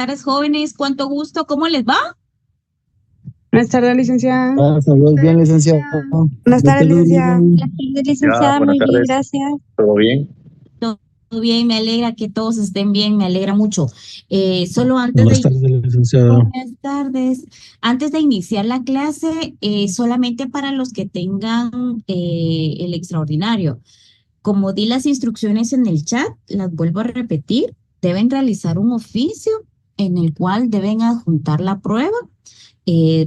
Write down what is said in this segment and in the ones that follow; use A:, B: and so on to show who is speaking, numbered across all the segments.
A: Tardes, jóvenes, cuánto gusto, ¿cómo les va?
B: Buenas tardes, licenciada.
C: Saludos, bien, licenciado.
B: Buenas tardes, licenciada.
A: Buenas tardes, licenciada,
D: Buenas
A: muy bien,
D: tardes.
A: gracias.
D: ¿Todo bien?
A: Todo bien, me alegra que todos estén bien, me alegra mucho. Solo antes
C: Buenas
A: de...
C: tardes, licenciado.
A: Buenas tardes. Antes de iniciar la clase, solamente para los que tengan el extraordinario. Como di las instrucciones en el chat, las vuelvo a repetir. Deben realizar un oficio en el cual deben adjuntar la prueba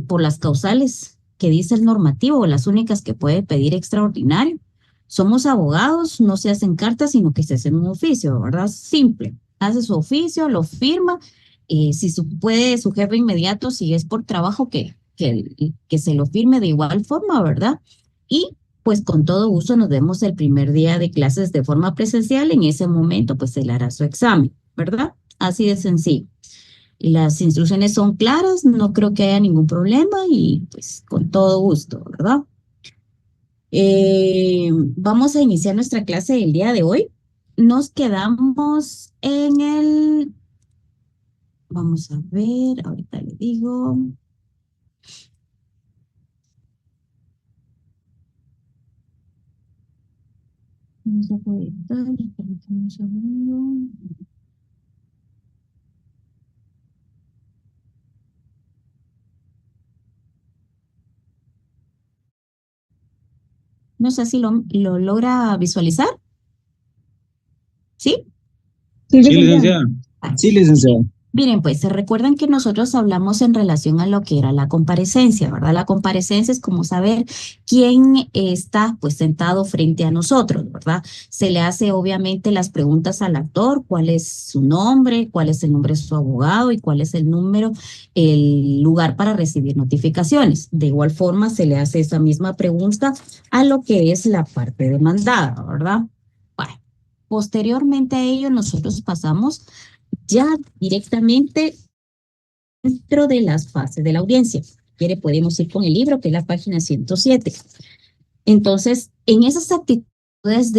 A: por las causales que dice el normativo, las únicas que puede pedir extraordinario. Somos abogados, no se hacen cartas, sino que se hace un oficio, ¿verdad? Simple. Hace su oficio, lo firma. Si puede su jefe inmediato, si es por trabajo, que se lo firme de igual forma, ¿verdad? Y pues con todo gusto nos vemos el primer día de clases de forma presencial. En ese momento, pues se le hará su examen, ¿verdad? Así de sencillo. Las instrucciones son claras, no creo que haya ningún problema y pues con todo gusto, ¿verdad? Vamos a iniciar nuestra clase del día de hoy. Nos quedamos en el, vamos a ver, ahorita le digo. Vamos a proyectar, permítame un segundo. No sé si lo logra visualizar. ¿Sí?
B: Sí,
C: Sí,
B: licenciada.
C: licenciado. Sí, licenciado.
A: Miren, pues se recuerdan que nosotros hablamos en relación a lo que era la comparecencia, ¿verdad? La comparecencia es como saber quién está pues sentado frente a nosotros, ¿verdad? Se le hace obviamente las preguntas al actor, cuál es su nombre, cuál es el nombre de su abogado y cuál es el lugar para recibir notificaciones. De igual forma se le hace esa misma pregunta a lo que es la parte demandada, ¿verdad? Bueno, posteriormente a ello nosotros pasamos ya directamente dentro de las fases de la audiencia. Si quiere, podemos ir con el libro, que es la página 107. Entonces, en esas actitudes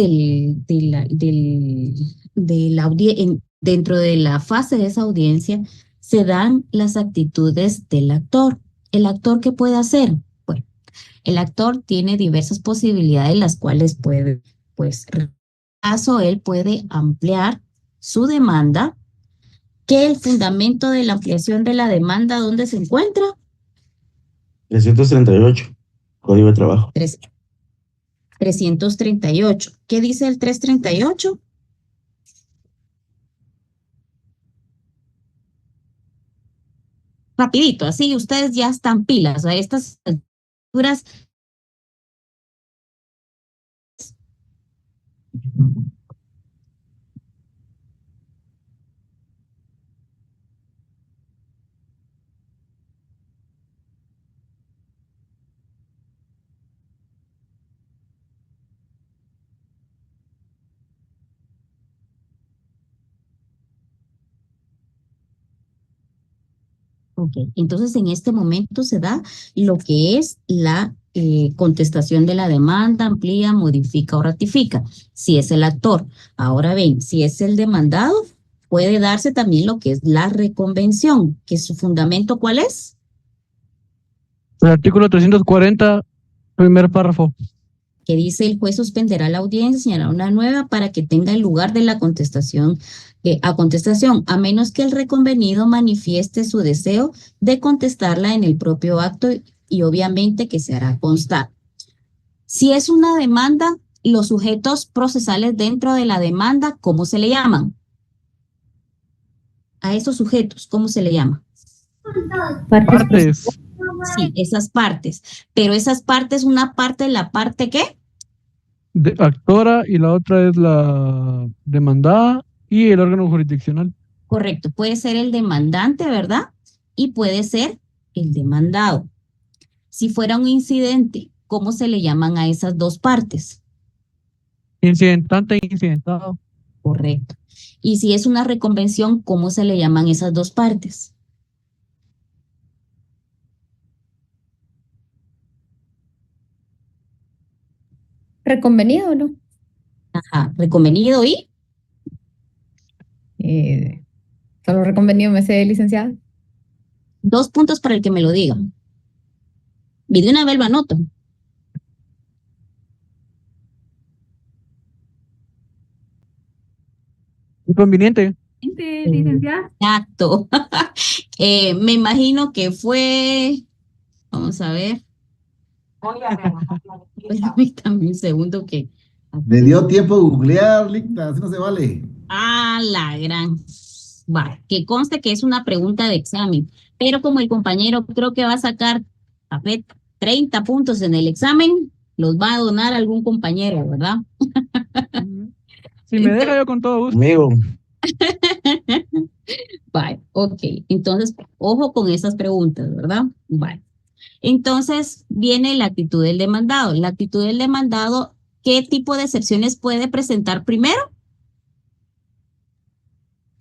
A: dentro de la fase de esa audiencia, se dan las actitudes del actor. ¿El actor qué puede hacer? Bueno, el actor tiene diversas posibilidades, las cuales puede, pues, caso él puede ampliar su demanda. ¿Qué el fundamento de la ampliación de la demanda dónde se encuentra?
C: 338, Código de Trabajo.
A: 338. ¿Qué dice el 338? Rapidito, así ustedes ya están pilas a estas alturas. Ok, entonces en este momento se da lo que es la contestación de la demanda, amplía, modifica o ratifica, si es el actor. Ahora ven, si es el demandado, puede darse también lo que es la reconvención, que su fundamento, ¿cuál es?
E: El artículo 340, primer párrafo.
A: Que dice el juez suspenderá la audiencia, señalará una nueva para que tenga el lugar de la contestación, a menos que el reconvenido manifieste su deseo de contestarla en el propio acto y obviamente que se hará constar. Si es una demanda, los sujetos procesales dentro de la demanda, ¿cómo se le llaman? A esos sujetos, ¿cómo se le llama?
E: Partes.
A: Sí, esas partes. Pero esas partes, una parte, ¿la parte qué?
E: Actora y la otra es la demandada y el órgano jurisdiccional.
A: Correcto, puede ser el demandante, ¿verdad? Y puede ser el demandado. Si fuera un incidente, ¿cómo se le llaman a esas dos partes?
E: Incidentante e incidentado.
A: Correcto. Y si es una reconvención, ¿cómo se le llaman esas dos partes?
F: ¿Reconvenido o no?
A: Ajá, reconvenido y
F: Eh, Solo reconvenido me sé, licenciada.
A: 2 puntos para el que me lo diga. Y de una vez lo anoto.
E: Inconveniente.
F: Sí, licenciada.
A: Exacto. Me imagino que fue, vamos a ver, permítame un segundo que...
D: Me dio tiempo de googlear, Licta, así no se vale.
A: Ah, la gran. Va, que conste que es una pregunta de examen, pero como el compañero creo que va a sacar a ver, 30 puntos en el examen, los va a donar algún compañero, ¿verdad?
E: Si me deja yo con todo gusto.
C: Amigo,
A: Vale, ok. Entonces, ojo con esas preguntas, ¿verdad? Vale. Entonces, viene la actitud del demandado. La actitud del demandado, ¿qué tipo de excepciones puede presentar primero?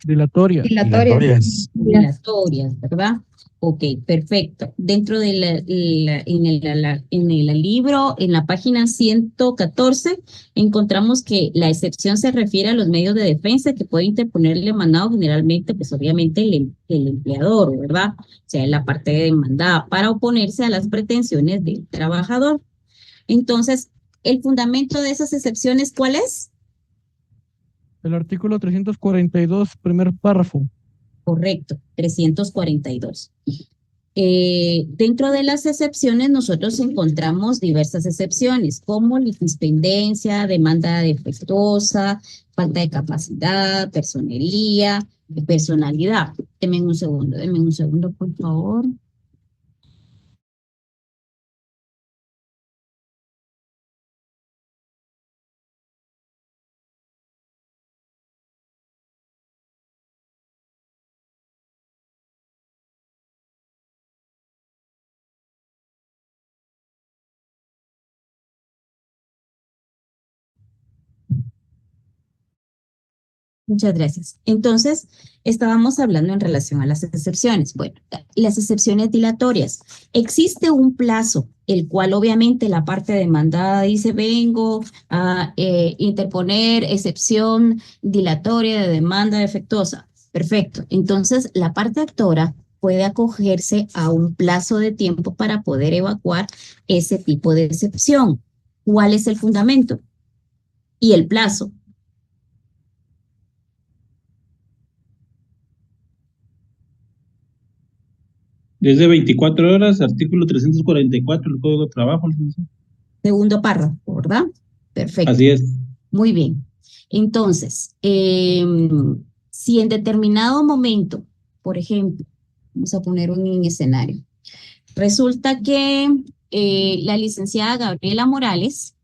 E: Dilatoria.
C: dilatorias.
A: Dilatorias, ¿verdad? Ok, perfecto. Dentro de en el libro, en la página 114, encontramos que la excepción se refiere a los medios de defensa que puede interponer el demandado, generalmente, pues obviamente el empleador, ¿verdad? O sea, la parte demandada para oponerse a las pretensiones del trabajador. Entonces, ¿el fundamento de esas excepciones cuál es?
E: El artículo 342, primer párrafo.
A: Correcto, 342. Dentro de las excepciones, nosotros encontramos diversas excepciones, como litispendencia, demanda defectuosa, falta de capacidad, personería, personalidad. Denme un segundo, por favor. Muchas gracias. Entonces, estábamos hablando en relación a las excepciones. Bueno, las excepciones dilatorias. Existe un plazo, el cual obviamente la parte demandada dice, vengo a interponer excepción dilatoria de demanda defectuosa. Perfecto. Entonces, la parte actora puede acogerse a un plazo de tiempo para poder evacuar ese tipo de excepción. ¿Cuál es el fundamento? Y el plazo.
G: Desde 24 horas, artículo 344 del Código de Trabajo, licenciado.
A: Segundo párrafo, ¿verdad? Perfecto.
G: Así es.
A: Muy bien. Entonces, si en determinado momento, por ejemplo, vamos a poner un escenario, resulta que la licenciada Gabriela Morales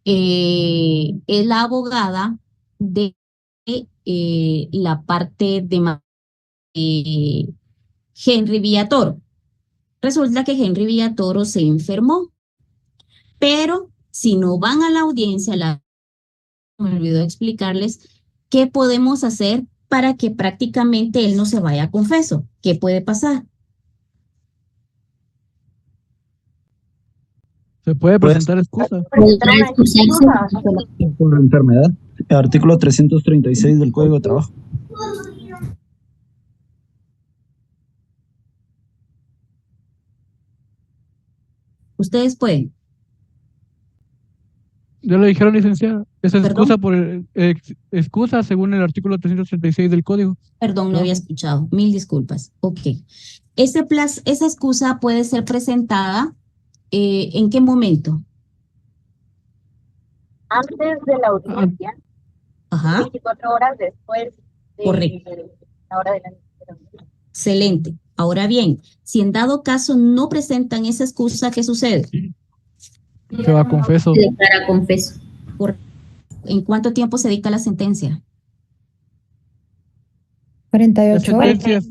A: es la abogada de la parte de Henry Villatoro. Resulta que Henry Villatoro se enfermó, pero si no van a la audiencia, me olvidó explicarles qué podemos hacer para que prácticamente él no se vaya a confeso. ¿Qué puede pasar?
E: Se puede presentar excusa.
C: Por enfermedad. Artículo 336 del Código de Trabajo.
A: Ustedes pueden.
E: Ya lo dijeron, licenciada. Esa es
A: ¿Perdón?
E: excusa excusa según el artículo 336 del Código.
A: Perdón, no había escuchado. Mil disculpas. Ok. Esa excusa puede ser presentada ¿en qué momento?
H: Antes de la audiencia,
A: Ajá.
H: 24 horas después de
A: Correcto.
H: la hora de la audiencia.
A: Excelente. Ahora bien, si en dado caso no presentan esa excusa, ¿qué sucede?
E: Se va a confeso.
F: Se declara confeso.
A: ¿En cuánto tiempo se dicta la sentencia?
F: 48 horas.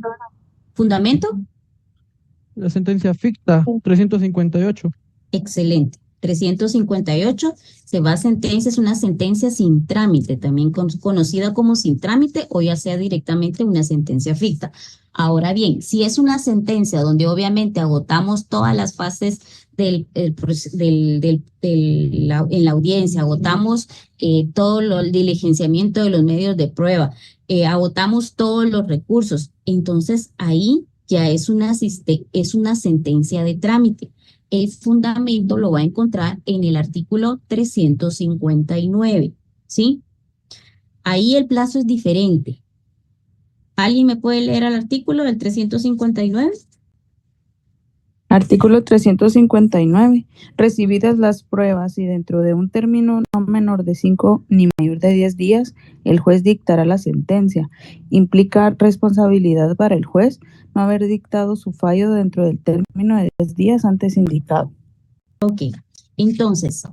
A: ¿Fundamento?
E: La sentencia ficta 358.
A: Excelente. 358 se va a sentencia, es una sentencia sin trámite, también conocida como sin trámite o ya sea directamente una sentencia ficta. Ahora bien, si es una sentencia donde obviamente agotamos todas las fases en la audiencia, agotamos todo el diligenciamiento de los medios de prueba, agotamos todos los recursos, entonces ahí ya es una sentencia de trámite. El fundamento lo va a encontrar en el artículo 359, ¿sí? Ahí el plazo es diferente. ¿Alguien me puede leer el artículo del 359?
B: Artículo 359. Recibidas las pruebas y dentro de un término no menor de 5 ni mayor de 10 días, el juez dictará la sentencia. Implica responsabilidad para el juez no haber dictado su fallo dentro del término de 10 días antes indicado.
A: Ok, entonces,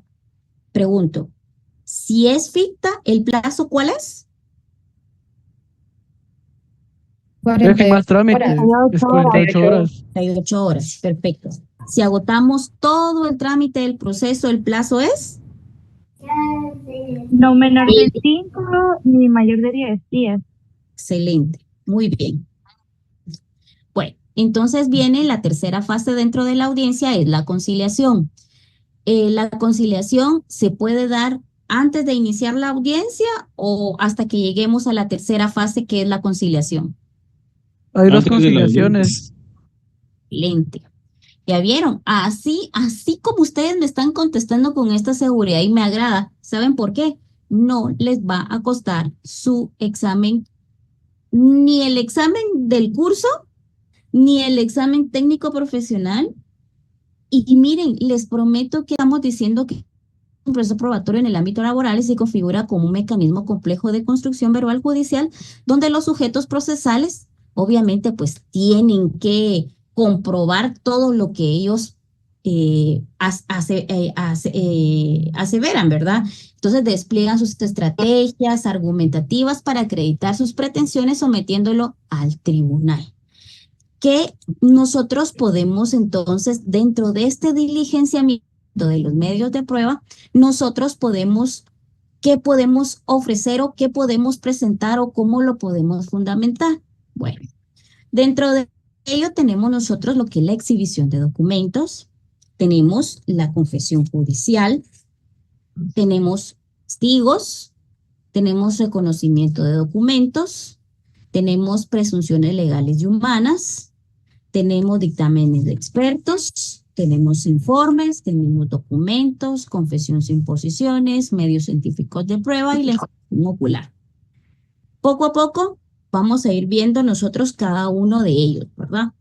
A: pregunto, si es ficta, ¿el plazo cuál es?
E: Dejen más
F: 48
E: trámite,
F: horas.
E: es 48 horas.
A: 48 horas, perfecto. Si agotamos todo el trámite del proceso, ¿el plazo es?
I: No menor de 5 ni mayor de 10 días.
A: Excelente, muy bien. Bueno, entonces viene la tercera fase dentro de la audiencia, es la conciliación. La conciliación se puede dar antes de iniciar la audiencia o hasta que lleguemos a la tercera fase, que es la conciliación.
E: Hay dos
G: Antes de la
E: conciliaciones.
A: Excelente. Ya vieron, así como ustedes me están contestando con esta seguridad y me agrada, ¿saben por qué? No les va a costar su examen, ni el examen del curso, ni el examen técnico profesional. Y miren, les prometo que estamos diciendo que un proceso probatorio en el ámbito laboral se configura como un mecanismo complejo de construcción verbal judicial, donde los sujetos procesales, obviamente, pues tienen que comprobar todo lo que ellos aseveran, ¿verdad? Entonces despliegan sus estrategias argumentativas para acreditar sus pretensiones sometiéndolo al tribunal. ¿Qué nosotros podemos entonces, dentro de este diligenciamiento de los medios de prueba, nosotros podemos, qué podemos ofrecer o qué podemos presentar o cómo lo podemos fundamentar? Bueno, dentro de ello tenemos nosotros lo que es la exhibición de documentos, tenemos la confesión judicial, tenemos testigos, tenemos reconocimiento de documentos, tenemos presunciones legales y humanas, tenemos dictámenes de expertos, tenemos informes, tenemos documentos, confesión sin posiciones, medios científicos de prueba y la información ocular. Poco a poco vamos a ir viendo nosotros cada uno de ellos, ¿verdad?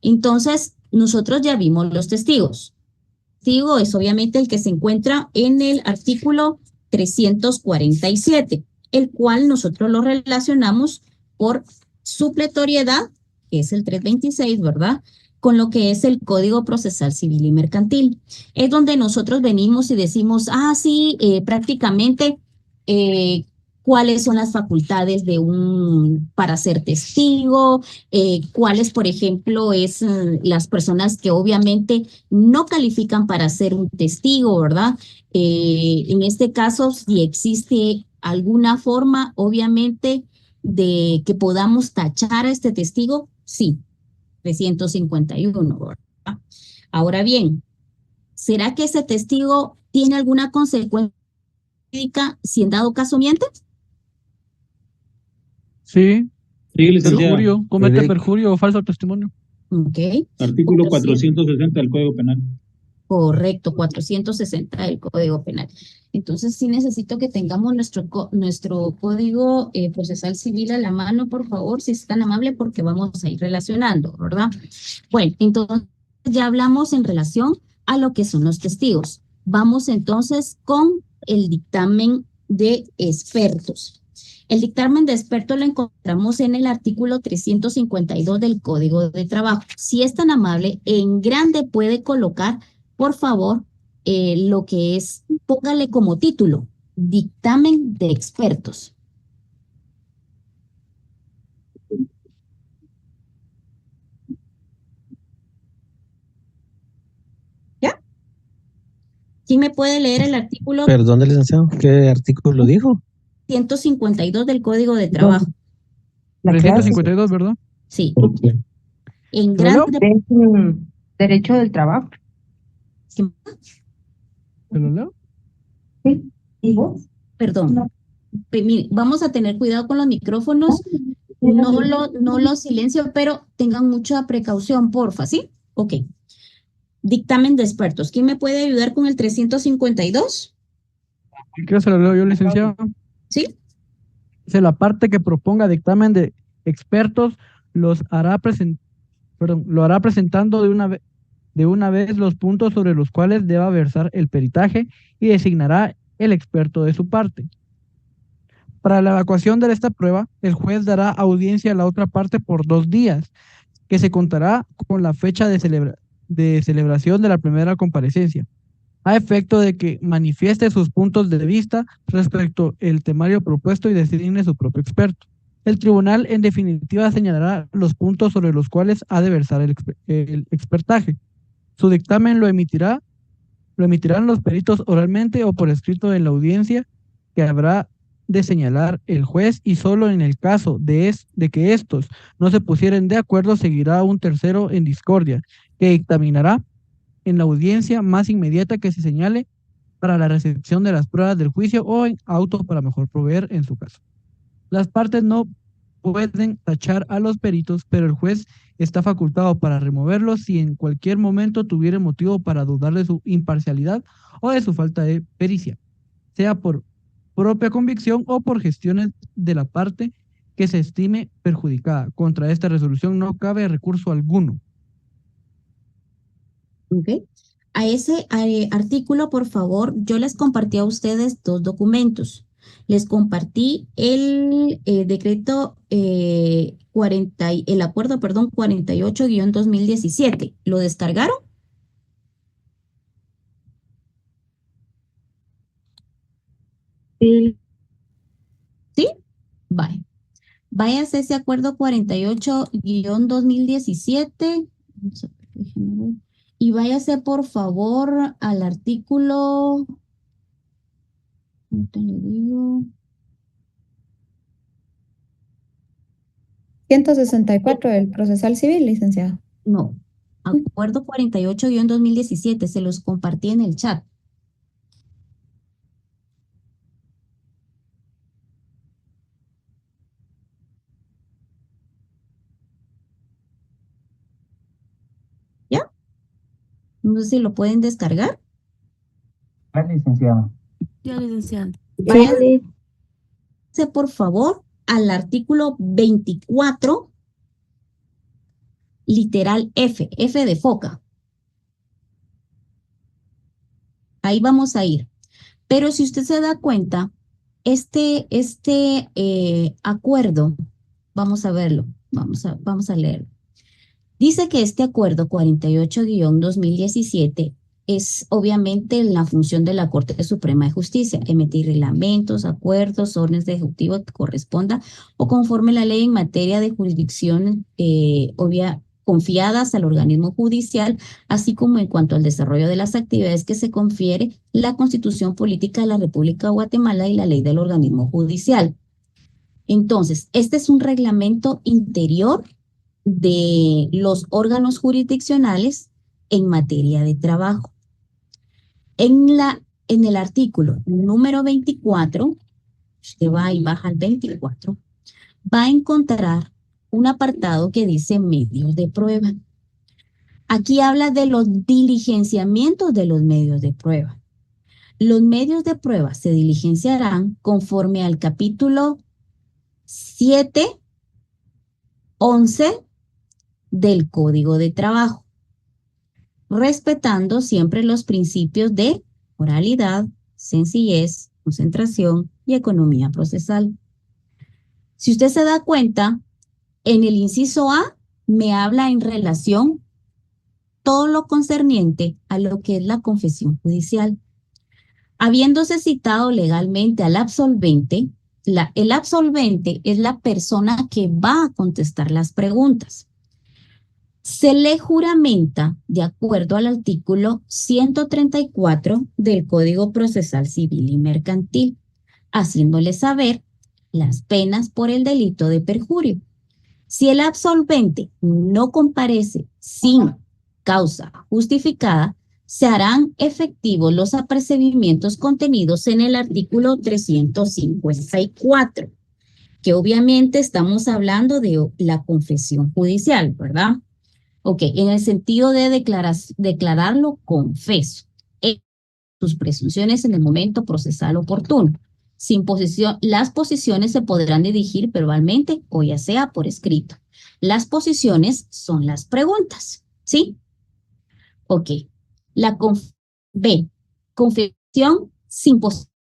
A: Entonces, nosotros ya vimos los testigos. Testigo es obviamente el que se encuentra en el artículo 347, el cual nosotros lo relacionamos por supletoriedad, que es el 326, ¿verdad? Con lo que es el Código Procesal Civil y Mercantil. Es donde nosotros venimos y decimos, sí, prácticamente cuáles son las facultades para ser testigo, cuáles, por ejemplo, es las personas que obviamente no califican para ser un testigo, ¿verdad? En este caso, si existe alguna forma, obviamente, de que podamos tachar a este testigo, sí, 351, ¿verdad? Ahora bien, ¿será que ese testigo tiene alguna consecuencia jurídica si en dado caso miente?
E: Sí,
G: Sí, licenciada.
E: perjurio, comete perjurio o falso testimonio.
A: Ok.
G: Artículo 460 del Código Penal.
A: Correcto, 460 del Código Penal. Entonces, sí necesito que tengamos nuestro Código Procesal Civil a la mano, por favor, si es tan amable, porque vamos a ir relacionando, ¿verdad? Bueno, entonces ya hablamos en relación a lo que son los testigos. Vamos entonces con el dictamen de expertos. El dictamen de expertos lo encontramos en el artículo 352 del Código de Trabajo. Si es tan amable, en grande puede colocar, por favor, lo que es, póngale como título, dictamen de expertos. ¿Ya? ¿Quién me puede leer el artículo
J: Perdón, licenciado, ¿qué artículo lo dijo?
A: 152 del Código de Trabajo?
B: La clase.
E: 352, ¿verdad?
A: Sí,
G: Ok.
A: en
E: ¿Te lo leo?
A: grandes...
B: Derecho del trabajo.
E: ¿Te lo leo?
B: Sí. ¿Y vos?
A: Perdón,
B: No.
A: mire, vamos a tener cuidado con los micrófonos, no lo silencio, pero tengan mucha precaución, porfa, ¿sí? Ok. Dictamen de expertos. ¿Quién me puede ayudar con el 352?
E: ¿Qué se lo leo yo, licenciado?
A: ¿Sí?
E: Dice la parte que proponga dictamen de expertos lo hará presentando de una vez los puntos sobre los cuales deba versar el peritaje y designará el experto de su parte. Para la evacuación de esta prueba, el juez dará audiencia a la otra parte por 2 días, que se contará con la fecha de celebración de la primera comparecencia, a efecto de que manifieste sus puntos de vista respecto al temario propuesto y designe su propio experto. El tribunal, en definitiva, señalará los puntos sobre los cuales ha de versar el expertaje. Su dictamen lo emitirán los peritos oralmente o por escrito en la audiencia que habrá de señalar el juez, y solo en el caso de que estos no se pusieren de acuerdo seguirá un tercero en discordia que dictaminará en la audiencia más inmediata que se señale para la recepción de las pruebas del juicio o en auto para mejor proveer en su caso. Las partes no pueden tachar a los peritos, pero el juez está facultado para removerlos si en cualquier momento tuviera motivo para dudar de su imparcialidad o de su falta de pericia, sea por propia convicción o por gestiones de la parte que se estime perjudicada. Contra esta resolución no cabe recurso alguno.
A: Ok. A ese artículo, por favor, yo les compartí a ustedes 2 documentos. Les compartí el decreto el acuerdo, perdón, 48-2017. ¿Lo descargaron?
I: Sí.
A: ¿Sí? Vale. Váyase a ese acuerdo 48-2017. Vamos a ver, déjenme ver. Y váyase, por favor, al artículo. ¿Cómo te le digo?
F: 164 del procesal civil, licenciado.
A: No. Acuerdo 48-2017. Se los compartí en el chat. ¿Ya? No sé si lo pueden descargar.
J: licenciado.
K: Ya, licenciado.
A: Váyase, por favor, al artículo 24, literal F, F de foca. Ahí vamos a ir. Pero si usted se da cuenta, este acuerdo, vamos a verlo, vamos a leerlo. Dice que este acuerdo 48-2017 es obviamente la función de la Corte Suprema de Justicia, emitir reglamentos, acuerdos, órdenes de ejecutivo que corresponda o conforme la ley en materia de jurisdicción confiadas al organismo judicial, así como en cuanto al desarrollo de las actividades que se confiere la Constitución Política de la República de Guatemala y la ley del organismo judicial. Entonces, este es un reglamento interior de los órganos jurisdiccionales en materia de trabajo. En el artículo número 24, usted va y baja al 24, va a encontrar un apartado que dice medios de prueba. Aquí habla de los diligenciamientos de los medios de prueba. Los medios de prueba se diligenciarán conforme al capítulo 7, 11 del Código de Trabajo, respetando siempre los principios de oralidad, sencillez, concentración y economía procesal. Si usted se da cuenta, en el inciso A me habla en relación todo lo concerniente a lo que es la confesión judicial. Habiéndose citado legalmente al absolvente, el absolvente es la persona que va a contestar las preguntas. Se le juramenta de acuerdo al artículo 134 del Código Procesal Civil y Mercantil, haciéndole saber las penas por el delito de perjurio. Si el absolvente no comparece sin causa justificada, se harán efectivos los apercibimientos contenidos en el artículo 354, que obviamente estamos hablando de la confesión judicial, ¿verdad? Ok, en el sentido de declararlo confeso, sus presunciones en el momento procesal oportuno. Sin posición, las posiciones se podrán dirigir verbalmente o ya sea por escrito. Las posiciones son las preguntas, ¿sí? Ok. B. Confesión sin posiciones.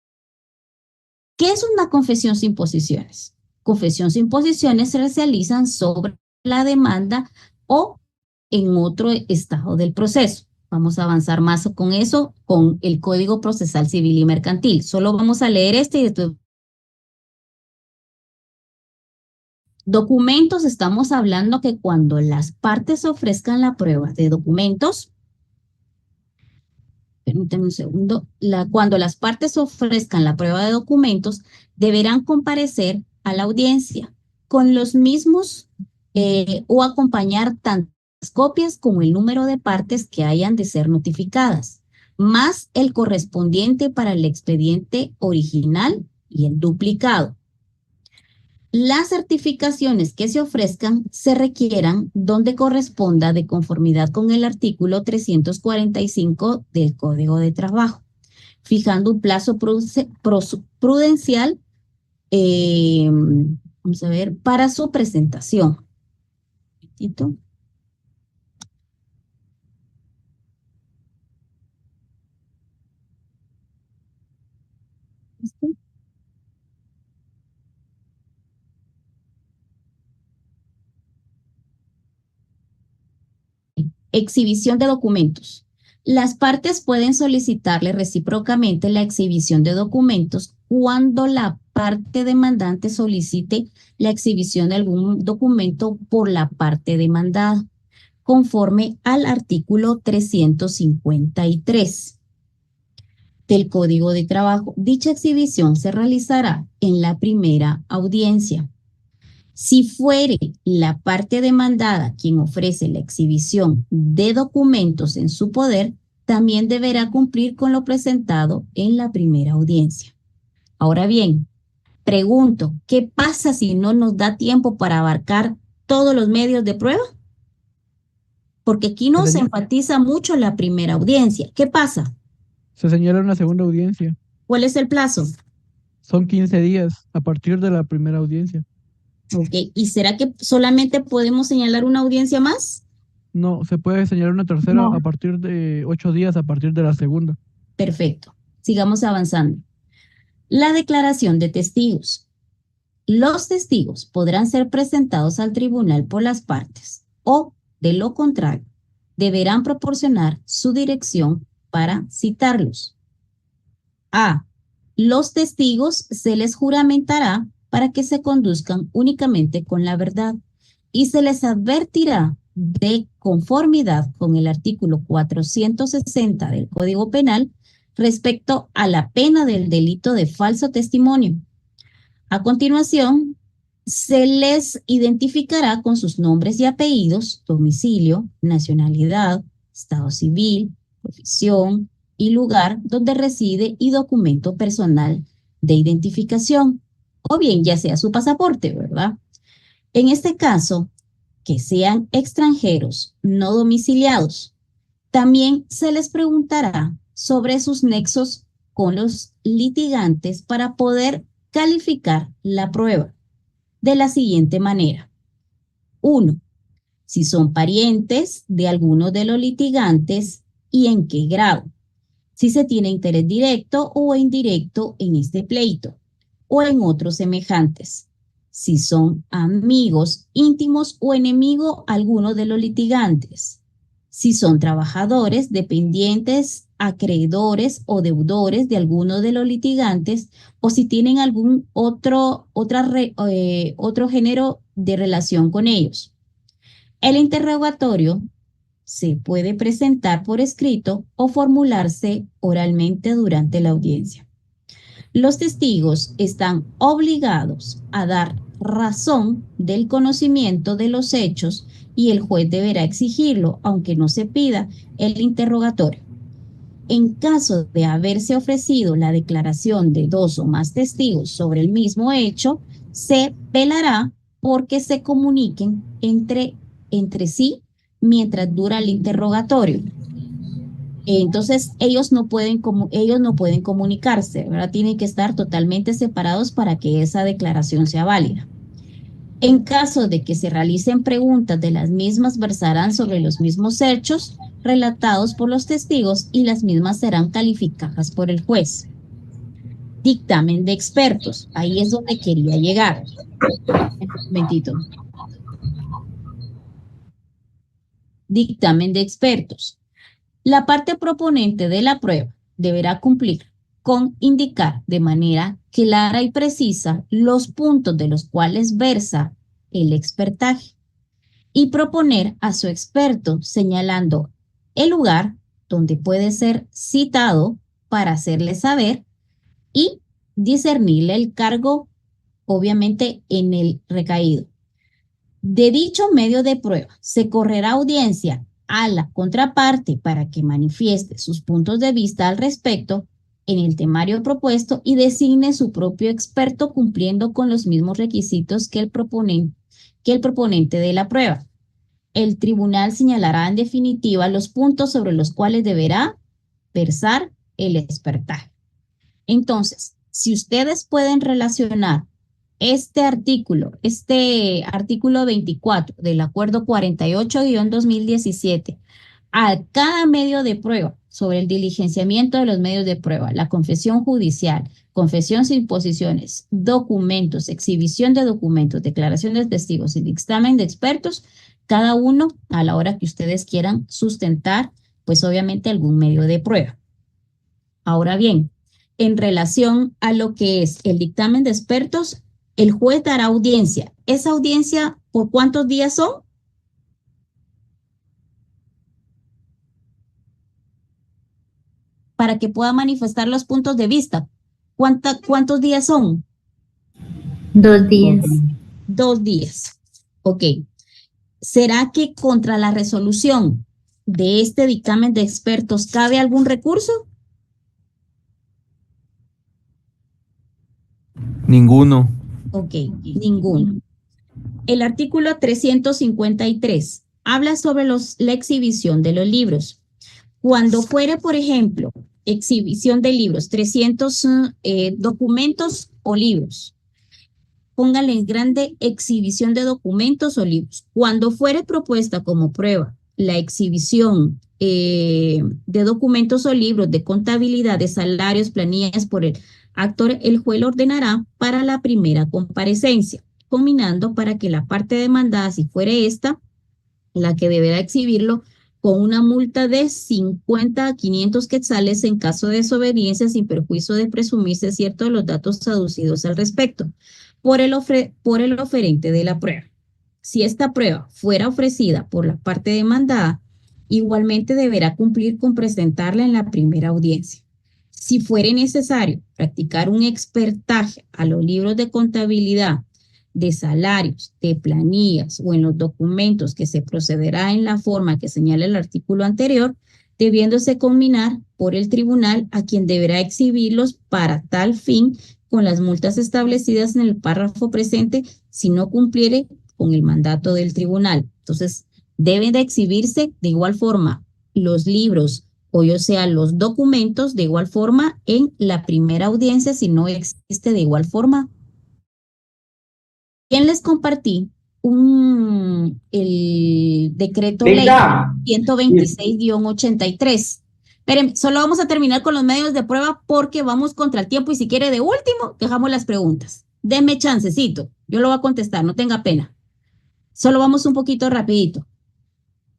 A: ¿Qué es una confesión sin posiciones? Confesión sin posiciones se realizan sobre la demanda o en otro estado del proceso. Vamos a avanzar más con eso, con el Código Procesal Civil y Mercantil. Solo vamos a leer este y después. Documentos, estamos hablando que cuando las partes ofrezcan la prueba de documentos, permítanme un segundo, cuando las partes ofrezcan la prueba de documentos, deberán comparecer a la audiencia con los mismos o acompañar tantas copias como el número de partes que hayan de ser notificadas, más el correspondiente para el expediente original y el duplicado. Las certificaciones que se ofrezcan se requieran donde corresponda de conformidad con el artículo 345 del Código de Trabajo, fijando un plazo prudencial vamos a ver, para su presentación. Exhibición de documentos. Las partes pueden solicitarle recíprocamente la exhibición de documentos cuando la parte demandante solicite la exhibición de algún documento por la parte demandada, conforme al artículo 353 del Código de Trabajo. Dicha exhibición se realizará en la primera audiencia. Si fuere la parte demandada quien ofrece la exhibición de documentos en su poder, también deberá cumplir con lo presentado en la primera audiencia. Ahora bien, pregunto, ¿qué pasa si no nos da tiempo para abarcar todos los medios de prueba? Porque aquí no se enfatiza mucho la primera audiencia. ¿Qué pasa?
E: Se señala una segunda audiencia.
A: ¿Cuál es el plazo?
E: Son 15 días a partir de la primera audiencia.
A: Ok, ¿y será que solamente podemos señalar una audiencia más?
E: No, se puede señalar una tercera a partir de 8 días a partir de la segunda.
A: Perfecto. Sigamos avanzando. La declaración de testigos. Los testigos podrán ser presentados al tribunal por las partes o, de lo contrario, deberán proporcionar su dirección para citarlos. A. Los testigos se les juramentará para que se conduzcan únicamente con la verdad y se les advertirá de conformidad con el artículo 460 del Código Penal respecto a la pena del delito de falso testimonio. A continuación, se les identificará con sus nombres y apellidos, domicilio, nacionalidad, estado civil, profesión y lugar donde reside y documento personal de identificación, o bien ya sea su pasaporte, ¿verdad? En este caso, que sean extranjeros no domiciliados. También se les preguntará sobre sus nexos con los litigantes para poder calificar la prueba de la siguiente manera. 1. Si son parientes de alguno de los litigantes y en qué grado. Si se tiene interés directo o indirecto en este pleito o en otros semejantes. Si son amigos íntimos o enemigo alguno de los litigantes. Si son trabajadores, dependientes, acreedores o deudores de alguno de los litigantes, o si tienen algún otro género de relación con ellos. El interrogatorio se puede presentar por escrito o formularse oralmente durante la audiencia. Los testigos están obligados a dar razón del conocimiento de los hechos y el juez deberá exigirlo, aunque no se pida el interrogatorio. En caso de haberse ofrecido la declaración de dos o más testigos sobre el mismo hecho, se velará porque se comuniquen entre sí mientras dura el interrogatorio. Entonces, ellos no pueden comunicarse, ¿verdad? Tienen que estar totalmente separados para que esa declaración sea válida. En caso de que se realicen preguntas de las mismas, versarán sobre los mismos hechos relatados por los testigos y las mismas serán calificadas por el juez. Dictamen de expertos. Ahí es donde quería llegar. Un momentito. Dictamen de expertos. La parte proponente de la prueba deberá cumplir con indicar de manera clara y precisa los puntos de los cuales versa el expertaje y proponer a su experto señalando el lugar donde puede ser citado para hacerle saber y discernirle el cargo, obviamente, en el recaído. De dicho medio de prueba se correrá audiencia a la contraparte para que manifieste sus puntos de vista al respecto en el temario propuesto y designe su propio experto cumpliendo con los mismos requisitos que el proponente de la prueba. El tribunal señalará en definitiva los puntos sobre los cuales deberá versar el expertaje. Entonces, si ustedes pueden relacionar este artículo 24 del Acuerdo 48-2017, a cada medio de prueba sobre el diligenciamiento de los medios de prueba, la confesión judicial, confesión sin posiciones, documentos, exhibición de documentos, declaración de testigos y dictamen de expertos, cada uno a la hora que ustedes quieran sustentar, pues obviamente algún medio de prueba. Ahora bien, en relación a lo que es el dictamen de expertos, el juez dará audiencia. ¿Esa audiencia por cuántos días son? Para que pueda manifestar los puntos de vista. ¿Cuántos días son?
F: 2 días.
A: 2 días. Ok. ¿Será que contra la resolución de este dictamen de expertos cabe algún recurso?
K: Ninguno.
A: Ok, ninguno. El artículo 353 habla sobre la exhibición de los libros. Cuando fuere, por ejemplo, exhibición de libros, 300 documentos o libros, póngale en grande exhibición de documentos o libros. Cuando fuere propuesta como prueba la exhibición de documentos o libros de contabilidad, de salarios, planillas por el actor, el juez lo ordenará para la primera comparecencia, combinando para que la parte demandada, si fuere esta, la que deberá exhibirlo, con una multa de 50 a 500 quetzales en caso de desobediencia sin perjuicio de presumirse cierto de los datos aducidos al respecto por el oferente de la prueba. Si esta prueba fuera ofrecida por la parte demandada, igualmente deberá cumplir con presentarla en la primera audiencia. Si fuere necesario practicar un expertaje a los libros de contabilidad, de salarios, de planillas o en los documentos que se procederá en la forma que señala el artículo anterior, debiéndose combinar por el tribunal a quien deberá exhibirlos para tal fin con las multas establecidas en el párrafo presente si no cumpliere con el mandato del tribunal. Entonces, deben de exhibirse de igual forma los libros o sea los documentos de igual forma en la primera audiencia si no existe de igual forma. Bien, les compartí el decreto ley 126-83. Esperen, solo vamos a terminar con los medios de prueba porque vamos contra el tiempo y si quiere de último, dejamos las preguntas. Denme chancecito, yo lo voy a contestar, no tenga pena. Solo vamos un poquito rapidito.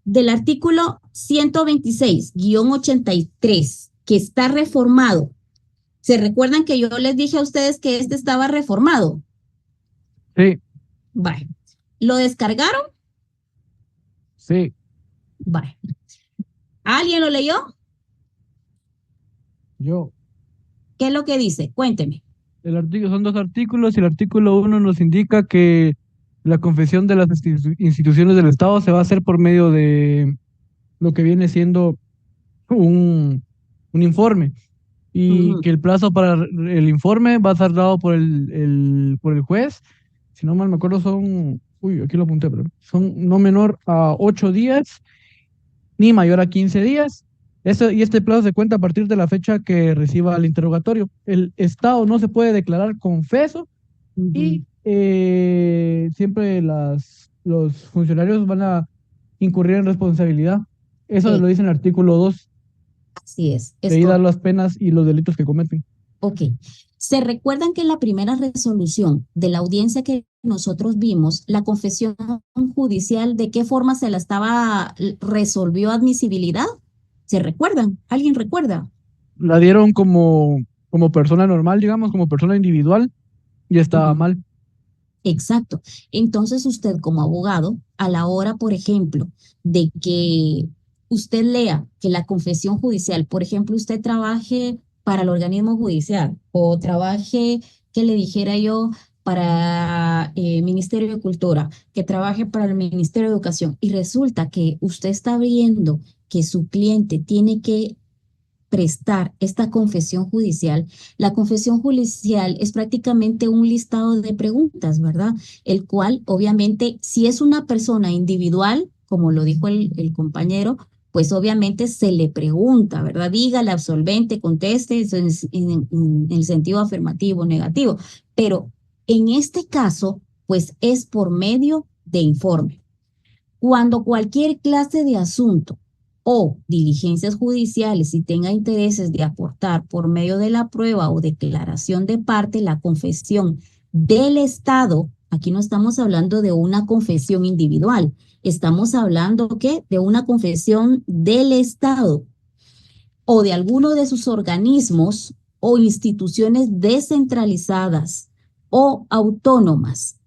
A: Del artículo 126-83, que está reformado. ¿Se recuerdan que yo les dije a ustedes que este estaba reformado?
E: Sí.
A: Vale. ¿Lo descargaron?
E: Sí.
A: Vale. ¿Alguien lo leyó?
E: Yo.
A: ¿Qué es lo que dice? Cuénteme.
E: Son dos artículos y el artículo 1 nos indica que la confesión de las instituciones del Estado se va a hacer por medio de lo que viene siendo un informe y
A: Ujú.
E: que el plazo para el informe va a ser dado por por el juez. Si no mal me acuerdo aquí lo apunté, pero son no menor a 8 días ni mayor a 15 días. Y este plazo se cuenta a partir de la fecha que reciba el interrogatorio. El Estado no se puede declarar confeso
A: Ujú.
E: y siempre los funcionarios van a incurrir en responsabilidad. Eso lo dice en el artículo 2,
A: Así es
E: de ahí dar
A: correcto.
E: las penas y los delitos que cometen.
A: Ok. ¿Se recuerdan que en la primera resolución de la audiencia que nosotros vimos, la confesión judicial, de qué forma se la resolvió admisibilidad? ¿Se recuerdan? ¿Alguien recuerda?
E: La dieron como persona normal, digamos, como persona individual, y estaba
A: Ujú.
E: mal.
A: Exacto. Entonces usted como abogado, a la hora, por ejemplo, de que usted lea que la confesión judicial, por ejemplo, usted trabaje para el organismo judicial o trabaje, que le dijera yo, para el Ministerio de Cultura, que trabaje para el Ministerio de Educación y resulta que usted está viendo que su cliente tiene que prestar esta confesión judicial, la confesión judicial es prácticamente un listado de preguntas, ¿verdad? El cual, obviamente, si es una persona individual, como lo dijo el compañero, pues obviamente se le pregunta, ¿verdad? Dígale absolvente, conteste eso en el sentido afirmativo, negativo. Pero en este caso, pues es por medio de informe. Cuando cualquier clase de asunto o diligencias judiciales y tenga intereses de aportar por medio de la prueba o declaración de parte la confesión del Estado, aquí no estamos hablando de una confesión individual, estamos hablando ¿qué? De una confesión del Estado o de alguno de sus organismos o instituciones descentralizadas o autónomas.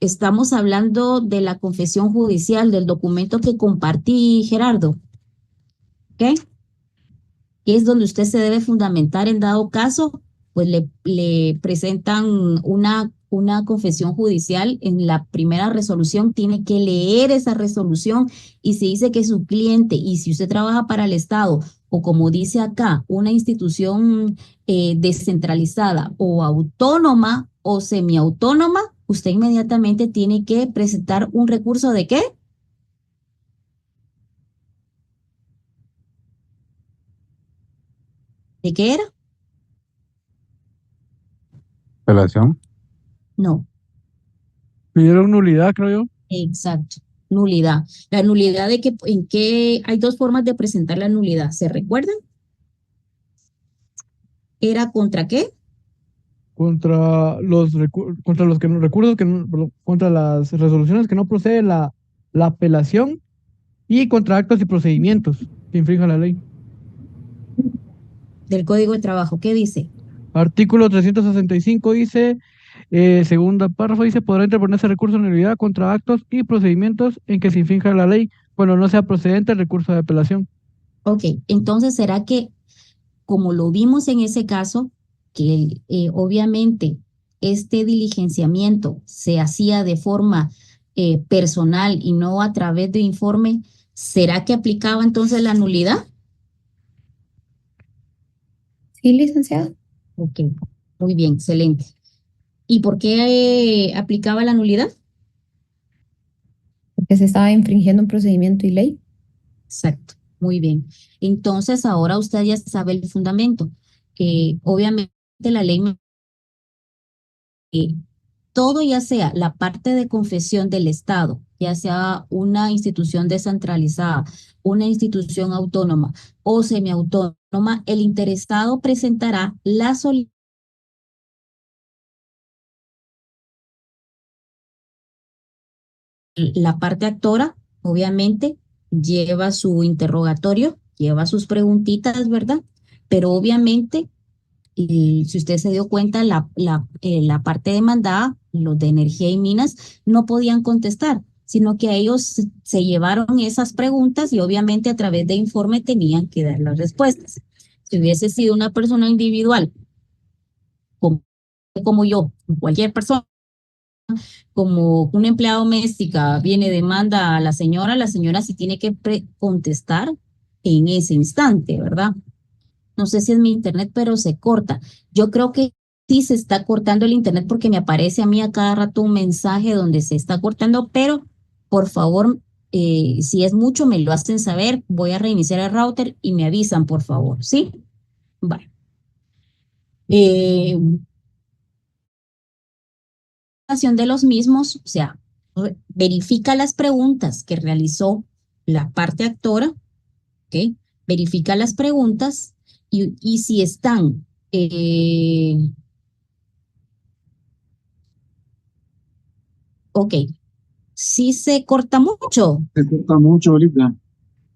A: Estamos hablando de la confesión judicial, del documento que compartí, Gerardo, ¿ok? Que es donde usted se debe fundamentar en dado caso, pues le presentan una confesión judicial en la primera resolución, tiene que leer esa resolución y se dice que su cliente, y si usted trabaja para el Estado, o como dice acá, una institución descentralizada o autónoma o semiautónoma, usted inmediatamente tiene que presentar un recurso ¿de qué? ¿De qué era?
J: Apelación.
A: No.
E: Pidieron nulidad, creo yo.
A: Exacto, nulidad. La nulidad de que, en qué, hay dos formas de presentar la nulidad, ¿se recuerdan? ¿Era contra qué?
E: Contra los recursos perdón, contra las resoluciones que no procede la apelación y contra actos y procedimientos que infrinjan la ley.
A: Del Código de Trabajo, ¿qué dice?
E: Artículo 365 dice, segunda párrafo dice, podrá interponerse recurso de nulidad contra actos y procedimientos en que se infrinja la ley cuando no sea procedente el recurso de apelación.
A: Ok, entonces será que, como lo vimos en ese caso, que obviamente este diligenciamiento se hacía de forma personal y no a través de informe, ¿será que aplicaba entonces la nulidad?
F: Sí, licenciado.
A: Ok, muy bien, excelente. ¿Y por qué aplicaba la nulidad?
F: Porque se estaba infringiendo un procedimiento y ley.
A: Exacto, muy bien. Entonces, ahora usted ya sabe el fundamento. Obviamente, la ley, eh, todo ya sea la parte de confesión del Estado, ya sea una institución descentralizada, una institución autónoma o semiautónoma, el interesado presentará la parte actora, obviamente, lleva su interrogatorio, lleva sus preguntitas, ¿verdad? Pero obviamente, y si usted se dio cuenta, la parte demandada, los de energía y minas, no podían contestar, sino que ellos se llevaron esas preguntas y obviamente a través de informe tenían que dar las respuestas. Si hubiese sido una persona individual como yo, cualquier persona, como una empleada doméstica viene, demanda a la señora sí tiene que contestar en ese instante, ¿verdad? No sé si es mi internet, pero se corta. Yo creo que sí se está cortando el internet porque me aparece a mí a cada rato un mensaje donde se está cortando, pero por favor, si es mucho, me lo hacen saber. Voy a reiniciar el router y me avisan, por favor, ¿sí? Vale. De los mismos, o sea, verifica las preguntas que realizó la parte actora, ¿ok? Verifica las preguntas y si están, ok, si se corta mucho.
C: Se corta mucho ahorita.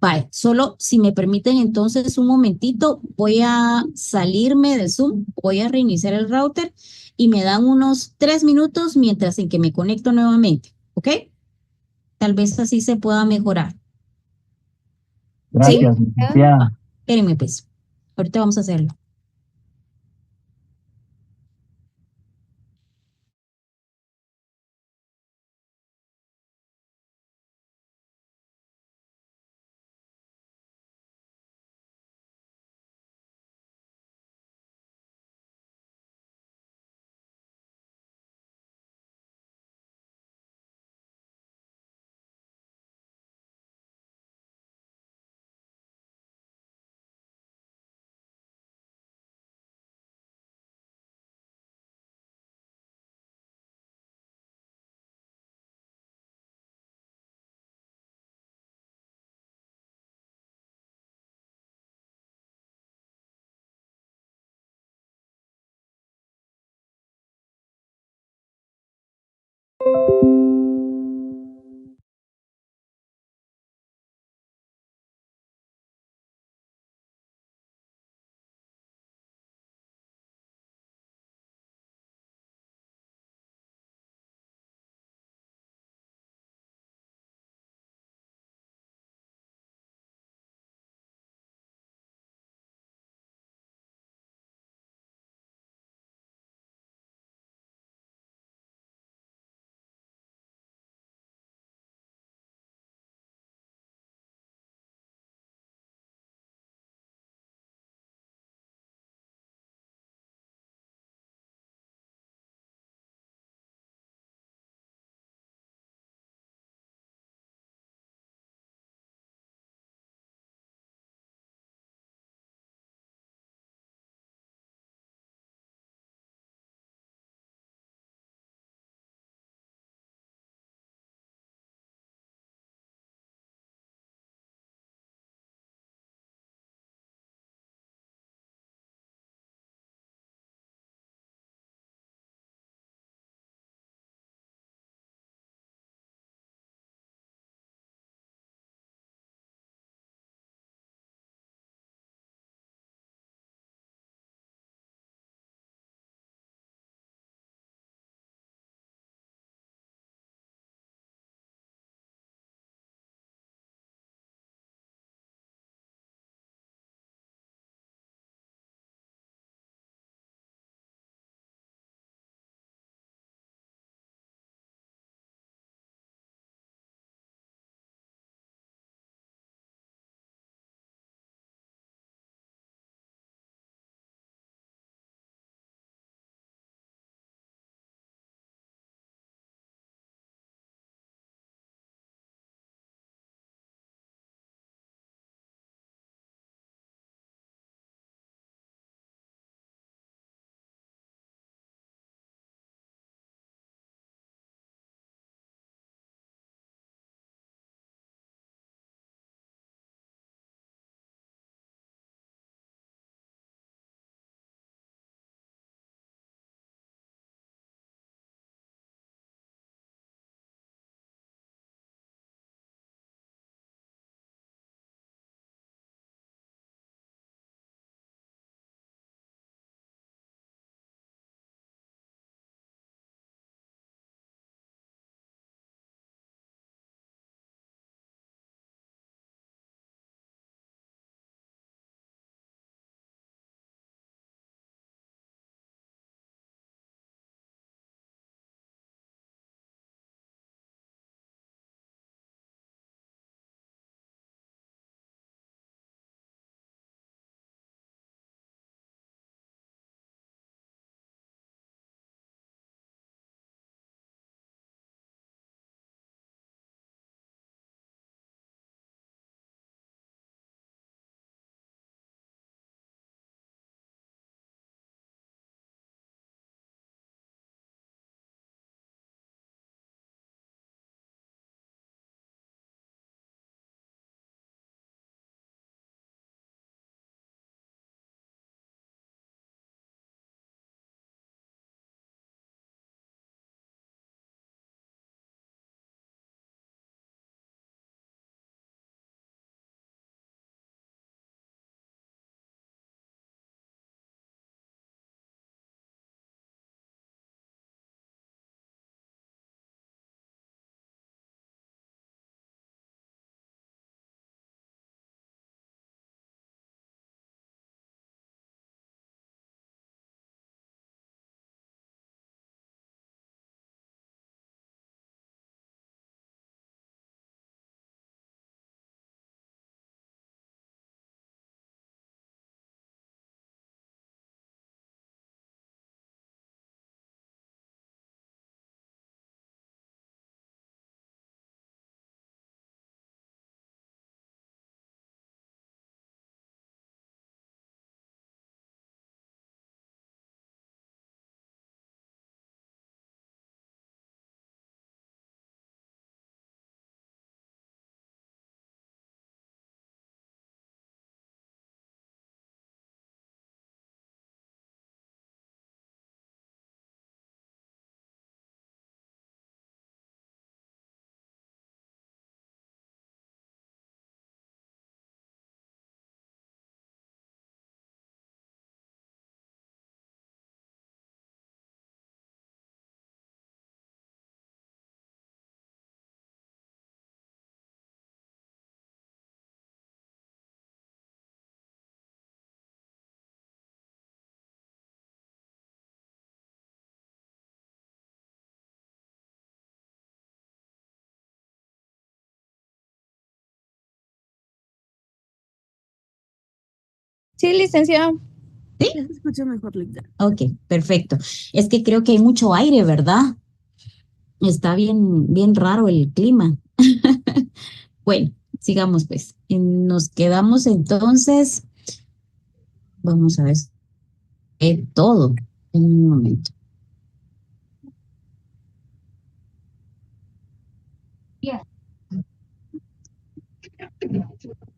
A: Vale, solo si me permiten entonces un momentito, voy a salirme de Zoom, voy a reiniciar el router y me dan unos 3 minutos mientras en que me conecto nuevamente, ¿ok? Tal vez así se pueda mejorar. ¿Sí?
C: Gracias, licenciada.
A: Espérenme pues, ahorita vamos a hacerlo.
F: Sí, licenciado.
A: ¿Sí?
B: Se escucha mejor, licenciada.
A: Ok, perfecto. Es que creo que hay mucho aire, ¿verdad? Está bien, bien raro el clima. Bueno, sigamos pues. Nos quedamos entonces, vamos a ver todo en un momento.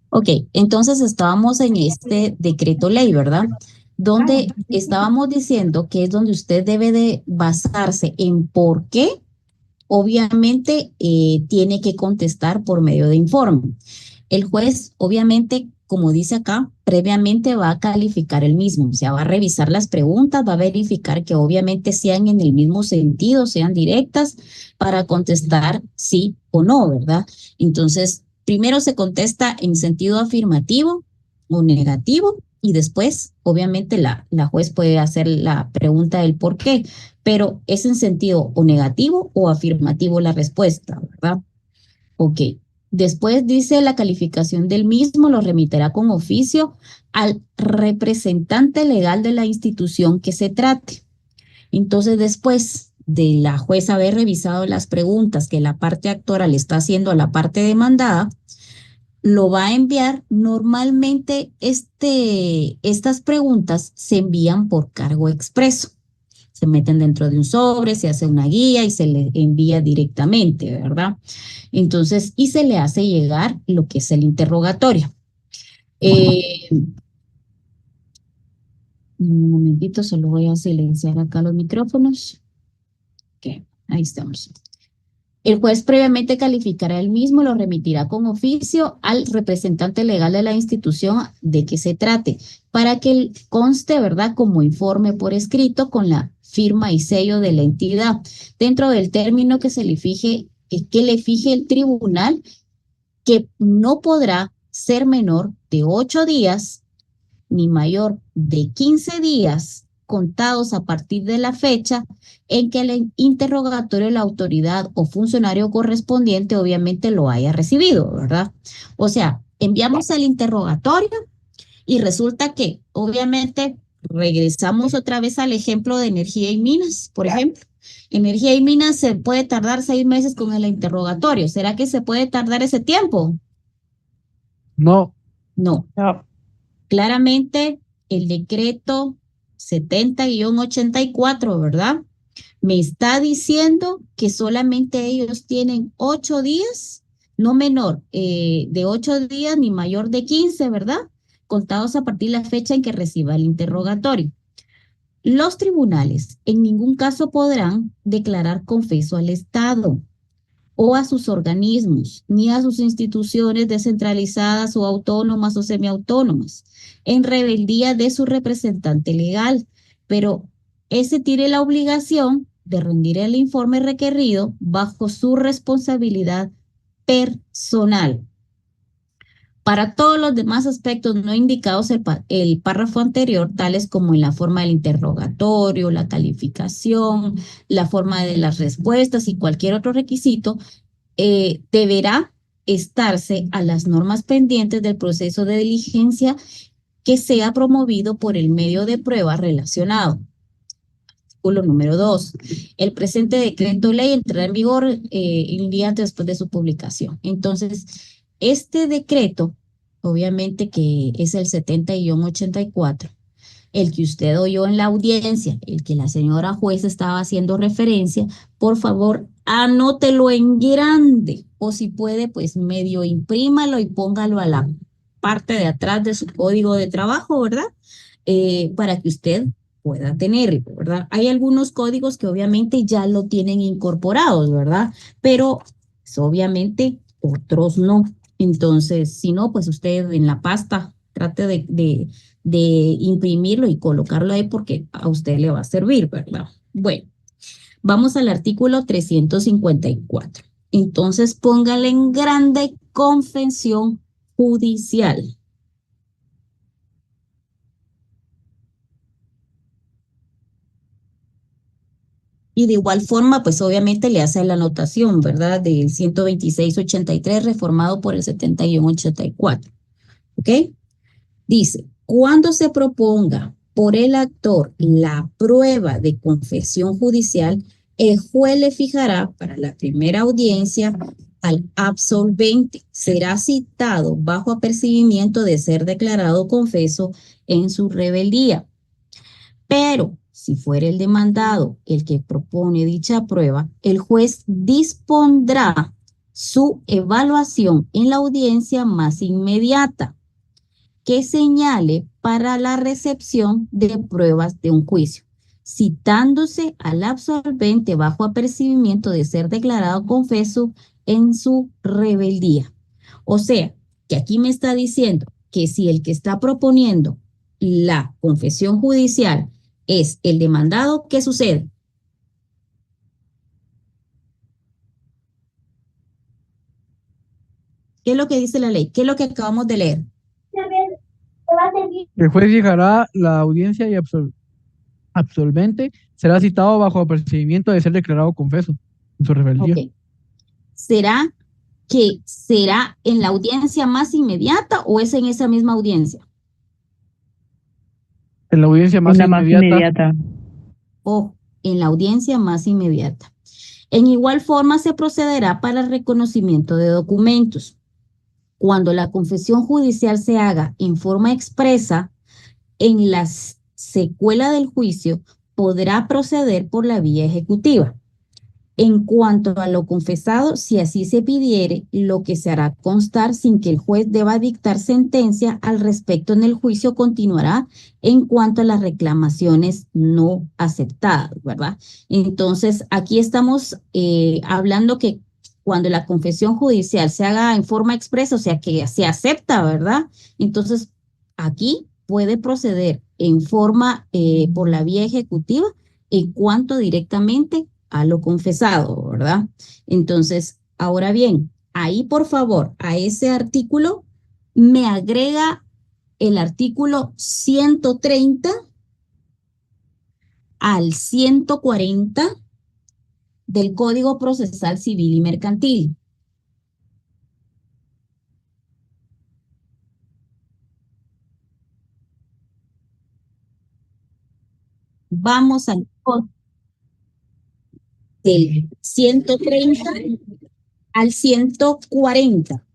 A: Ok, entonces estábamos en este decreto ley, ¿verdad? Donde estábamos diciendo que es donde usted debe de basarse en por qué, obviamente, tiene que contestar por medio de informe. El juez, obviamente, como dice acá, previamente va a calificar el mismo, o sea, va a revisar las preguntas, va a verificar que obviamente sean en el mismo sentido, sean directas para contestar sí o no, ¿verdad? Entonces, primero se contesta en sentido afirmativo o negativo y después, obviamente, la juez puede hacer la pregunta del por qué, pero es en sentido o negativo o afirmativo la respuesta, ¿verdad? Ok. Después dice la calificación del mismo lo remitirá con oficio al representante legal de la institución que se trate. Entonces, después de la jueza haber revisado las preguntas que la parte actora le está haciendo a la parte demandada, lo va a enviar. Normalmente estas preguntas se envían por cargo expreso. Se meten dentro de un sobre, se hace una guía y se le envía directamente, ¿verdad? Entonces, y se le hace llegar lo que es el interrogatorio. Un momentito, solo voy a silenciar acá los micrófonos. Ok, ahí estamos. El juez previamente calificará el mismo, lo remitirá con oficio al representante legal de la institución de que se trate, para que conste, ¿verdad?, como informe por escrito con la firma y sello de la entidad, dentro del término que le fije el tribunal, que no podrá ser menor de 8 días ni mayor de 15 días contados a partir de la fecha en que el interrogatorio de la autoridad o funcionario correspondiente obviamente lo haya recibido, ¿verdad? O sea, enviamos el interrogatorio y resulta que obviamente regresamos otra vez al ejemplo de energía y minas, por ejemplo. Energía y minas se puede tardar 6 meses con el interrogatorio. ¿Será que se puede tardar ese tiempo?
E: No.
A: No. Claramente el decreto 70-84, ¿verdad? Me está diciendo que solamente ellos tienen 8 días, no menor de 8 días ni mayor de 15, ¿verdad? Contados a partir de la fecha en que reciba el interrogatorio. Los tribunales en ningún caso podrán declarar confeso al Estado o a sus organismos, ni a sus instituciones descentralizadas o autónomas o semiautónomas, en rebeldía de su representante legal, pero ese tiene la obligación de rendir el informe requerido bajo su responsabilidad personal. Para todos los demás aspectos no indicados el párrafo anterior, tales como en la forma del interrogatorio, la calificación, la forma de las respuestas y cualquier otro requisito, deberá estarse a las normas pendientes del proceso de diligencia que sea promovido por el medio de prueba relacionado. Artículo número 2. El presente decreto ley entrará en vigor un día después de su publicación. Entonces, este decreto, obviamente que es el 70-84, el que usted oyó en la audiencia, el que la señora jueza estaba haciendo referencia, por favor, anótelo en grande, o si puede, pues medio imprímalo y póngalo a la parte de atrás de su código de trabajo, ¿verdad? Para que usted pueda tenerlo, ¿verdad? Hay algunos códigos que obviamente ya lo tienen incorporados, ¿verdad? Pero pues, obviamente otros no. Entonces, si no, pues usted en la pasta trate de imprimirlo y colocarlo ahí porque a usted le va a servir, ¿verdad? Bueno, vamos al artículo 354. Entonces, póngale en grande confesión judicial. Y de igual forma, pues obviamente le hace la anotación, ¿verdad? Del 126-83 reformado por el 71-84. ¿Ok? Dice, Cuando se proponga por el actor la prueba de confesión judicial, el juez le fijará para la primera audiencia al absolvente. Será citado bajo apercibimiento de ser declarado confeso en su rebeldía. Pero si fuera el demandado el que propone dicha prueba, el juez dispondrá su evaluación en la audiencia más inmediata, que señale para la recepción de pruebas de un juicio, citándose al absolvente bajo apercibimiento de ser declarado confeso en su rebeldía. O sea, que aquí me está diciendo que si el que está proponiendo la confesión judicial es el demandado, ¿qué sucede? ¿Qué es lo que dice la ley? ¿Qué es lo que acabamos de leer?
E: El juez fijará la audiencia y absolvente será citado bajo apercibimiento de ser declarado confeso en su rebeldía.
A: Ok. ¿Será que será en la audiencia más inmediata o es en esa misma audiencia?
E: En la audiencia más inmediata.
A: O en la audiencia más inmediata. En igual forma se procederá para el reconocimiento de documentos. Cuando la confesión judicial se haga en forma expresa, en la secuela del juicio podrá proceder por la vía ejecutiva. En cuanto a lo confesado, si así se pidiere, lo que se hará constar sin que el juez deba dictar sentencia al respecto en el juicio continuará en cuanto a las reclamaciones no aceptadas, ¿verdad? Entonces, aquí estamos hablando que cuando la confesión judicial se haga en forma expresa, o sea, que se acepta, ¿verdad? Entonces, aquí puede proceder en forma por la vía ejecutiva en cuanto directamente a lo confesado, ¿verdad? Entonces, ahora bien, ahí por favor, a ese artículo me agrega el artículo 130 al 140 del Código Procesal Civil y Mercantil. Vamos al del 130 al 140.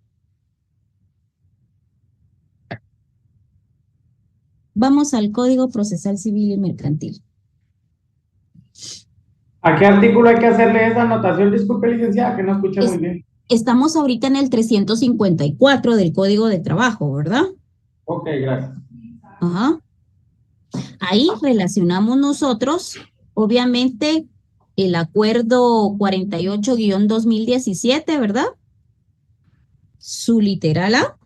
A: Vamos al Código Procesal Civil y Mercantil.
K: ¿A qué artículo hay que hacerle esa anotación? Disculpe, licenciada, que no escuché muy bien.
A: Estamos ahorita en el 354 del Código de Trabajo, ¿verdad?
K: Ok, gracias.
A: Ajá. Ahí relacionamos nosotros, obviamente, el acuerdo 48-2017, ¿verdad? Su literal A,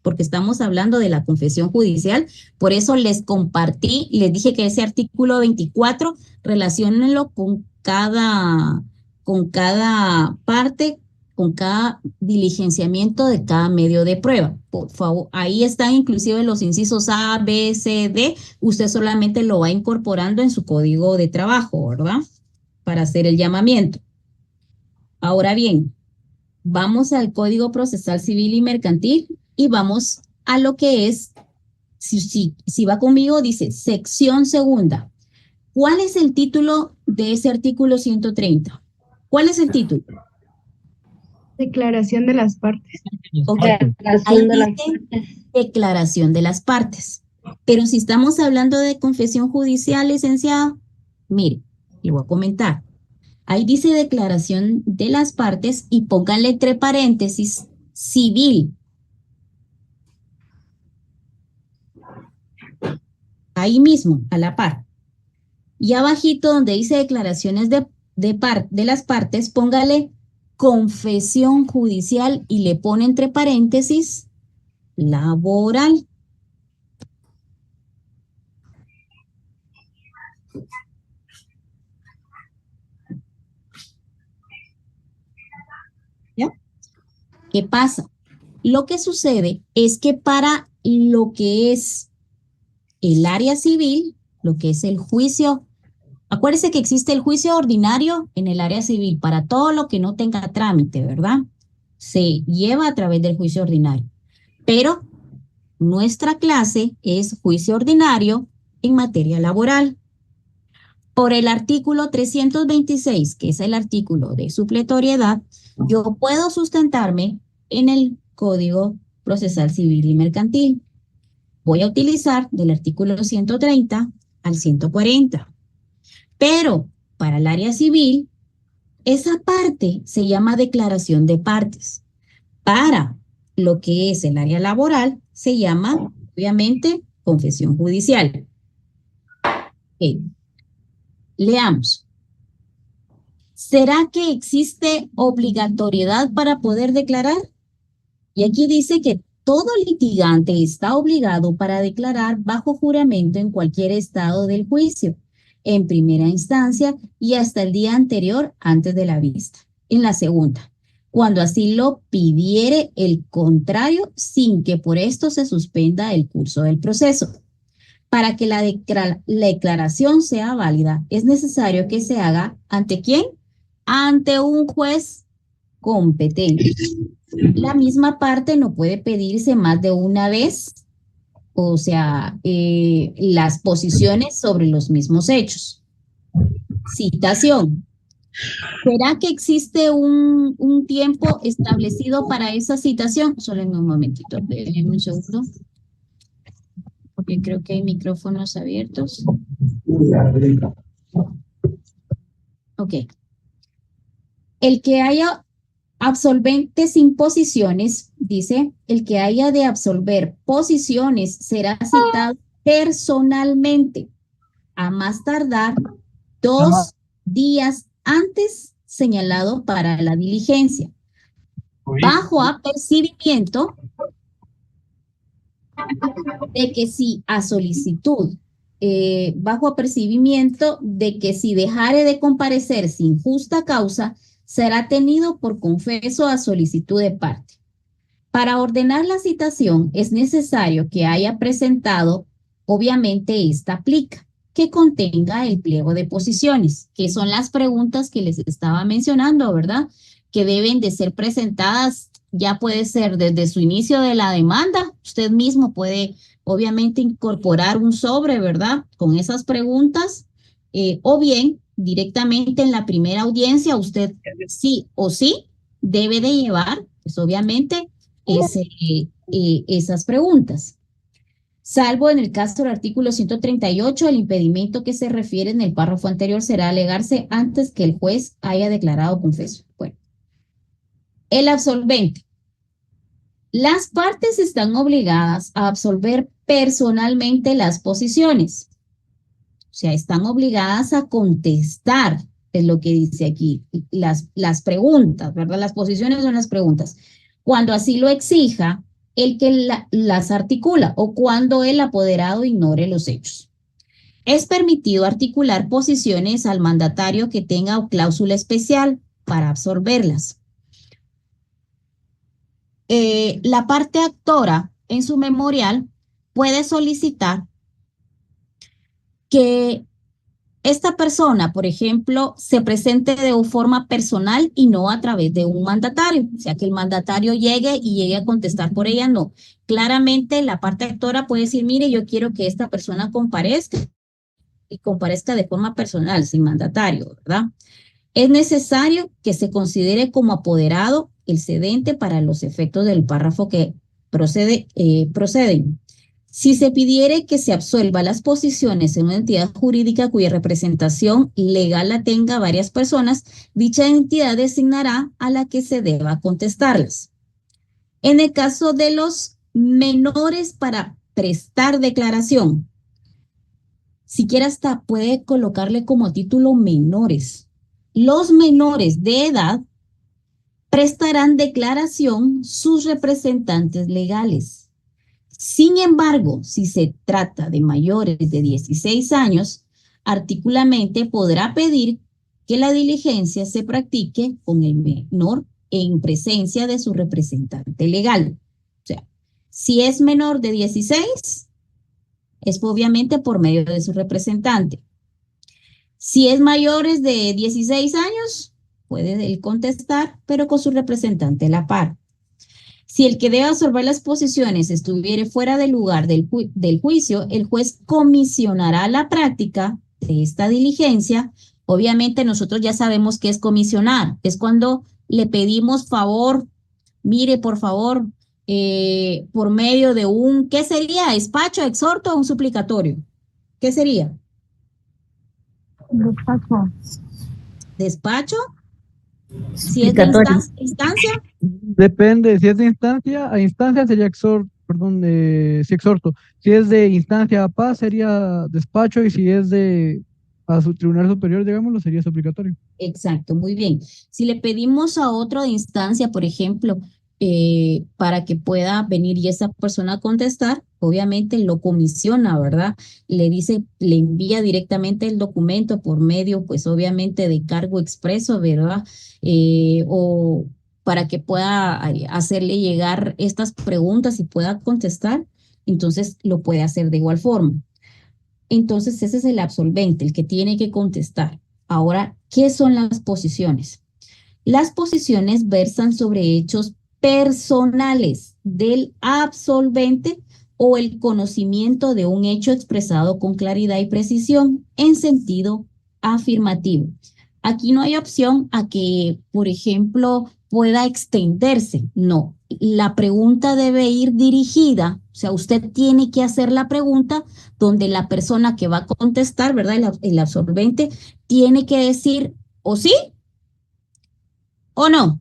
A: porque estamos hablando de la confesión judicial. Por eso les compartí, les dije que ese artículo 24, relaciónenlo con cada parte, con cada diligenciamiento de cada medio de prueba. Por favor, ahí están inclusive los incisos A, B, C, D. Usted solamente lo va incorporando en su código de trabajo, ¿verdad? Para hacer el llamamiento. Ahora bien, vamos al Código Procesal Civil y Mercantil y vamos a lo que es, si va conmigo, dice sección segunda. ¿Cuál es el título de ese artículo 130? ¿Cuál es el título?
I: Declaración de las partes.
A: Okay. Ahí dice declaración de las partes. Pero si estamos hablando de confesión judicial, licenciado, mire, le voy a comentar. Ahí dice declaración de las partes y pónganle entre paréntesis civil. Ahí mismo, a la par. Y abajito donde dice declaraciones de las partes, póngale confesión judicial y le pone entre paréntesis laboral. ¿Ya? ¿Qué pasa? Lo que sucede es que para lo que es el área civil, lo que es el juicio, acuérdese que existe el juicio ordinario en el área civil para todo lo que no tenga trámite, ¿verdad? Se lleva a través del juicio ordinario. Pero nuestra clase es juicio ordinario en materia laboral. Por el artículo 326, que es el artículo de supletoriedad, yo puedo sustentarme en el Código Procesal Civil y Mercantil. Voy a utilizar del artículo 130 al 140. Pero para el área civil, esa parte se llama declaración de partes. Para lo que es el área laboral, se llama, obviamente, confesión judicial. Okay. Leamos. ¿Será que existe obligatoriedad para poder declarar? Y aquí dice que todo litigante está obligado para declarar bajo juramento en cualquier estado del juicio, en primera instancia y hasta el día anterior antes de la vista. En la segunda, cuando así lo pidiere el contrario, sin que por esto se suspenda el curso del proceso. Para que la declaración sea válida, es necesario que se haga ¿ante quién? Ante un juez competente. La misma parte no puede pedirse más de una vez, o sea, las posiciones sobre los mismos hechos. Citación. ¿Será que existe un tiempo establecido para esa citación? Solo en un momentito, déjenme un segundo, porque creo que hay micrófonos abiertos. Ok. El que haya absolvente sin posiciones, dice, el que haya de absolver posiciones será citado personalmente, a más tardar 2 días antes señalado para la diligencia, bajo apercibimiento de que si a solicitud, bajo apercibimiento de que si dejare de comparecer sin justa causa, será tenido por confeso a solicitud de parte. Para ordenar la citación es necesario que haya presentado, obviamente esta plica, que contenga el pliego de posiciones, que son las preguntas que les estaba mencionando, ¿verdad? Que deben de ser presentadas, ya puede ser desde su inicio de la demanda, usted mismo puede obviamente incorporar un sobre, ¿verdad? Con esas preguntas, o bien directamente en la primera audiencia, usted sí o sí debe de llevar, pues obviamente, esas preguntas. Salvo en el caso del artículo 138, el impedimento que se refiere en el párrafo anterior será alegarse antes que el juez haya declarado confeso. Bueno, el absolvente. Las partes están obligadas a absolver personalmente las posiciones. O sea, están obligadas a contestar, es lo que dice aquí, las preguntas, ¿verdad? Las posiciones son las preguntas. Cuando así lo exija el que las articula o cuando el apoderado ignore los hechos. Es permitido articular posiciones al mandatario que tenga cláusula especial para absolverlas. La parte actora en su memorial puede solicitar que esta persona, por ejemplo, se presente de forma personal y no a través de un mandatario. O sea, que el mandatario llegue a contestar por ella, no. Claramente la parte actora puede decir, mire, yo quiero que esta persona comparezca y comparezca de forma personal, sin mandatario, ¿verdad? Es necesario que se considere como apoderado el cedente para los efectos del párrafo que proceden. Si se pidiere que se absuelva las posiciones en una entidad jurídica cuya representación legal la tenga varias personas, dicha entidad designará a la que se deba contestarlas. En el caso de los menores para prestar declaración, siquiera hasta puede colocarle como título menores. Los menores de edad prestarán declaración sus representantes legales. Sin embargo, si se trata de mayores de 16 años, articulamente podrá pedir que la diligencia se practique con el menor en presencia de su representante legal. O sea, si es menor de 16, es obviamente por medio de su representante. Si es mayores de 16 años, puede él contestar, pero con su representante a la par. Si el que debe absorber las posiciones estuviere fuera del lugar del juicio, el juez comisionará la práctica de esta diligencia. Obviamente nosotros ya sabemos qué es comisionar. Es cuando le pedimos favor, mire, por favor, por medio de un, ¿qué sería? ¿Despacho, exhorto o un suplicatorio? ¿Qué sería?
I: Despacho.
A: ¿Despacho? Si es de instancia.
E: Depende, si es de instancia a instancia sería sí, exhorto. Si es de instancia a paz sería despacho y si es a su tribunal superior, digámoslo, sería suplicatorio.
A: Exacto, muy bien. Si le pedimos a otro de instancia, por ejemplo, para que pueda venir y esa persona a contestar, obviamente lo comisiona, ¿verdad? Le dice, le envía directamente el documento por medio, pues obviamente de cargo expreso, ¿verdad? O para que pueda hacerle llegar estas preguntas y pueda contestar, entonces lo puede hacer de igual forma. Entonces ese es el absolvente, el que tiene que contestar. Ahora, ¿qué son las posiciones? Las posiciones versan sobre hechos personales del absolvente o el conocimiento de un hecho expresado con claridad y precisión en sentido afirmativo. Aquí no hay opción a que, por ejemplo, pueda extenderse. No, la pregunta debe ir dirigida, o sea, usted tiene que hacer la pregunta donde la persona que va a contestar, ¿verdad? El absolvente tiene que decir o sí o no.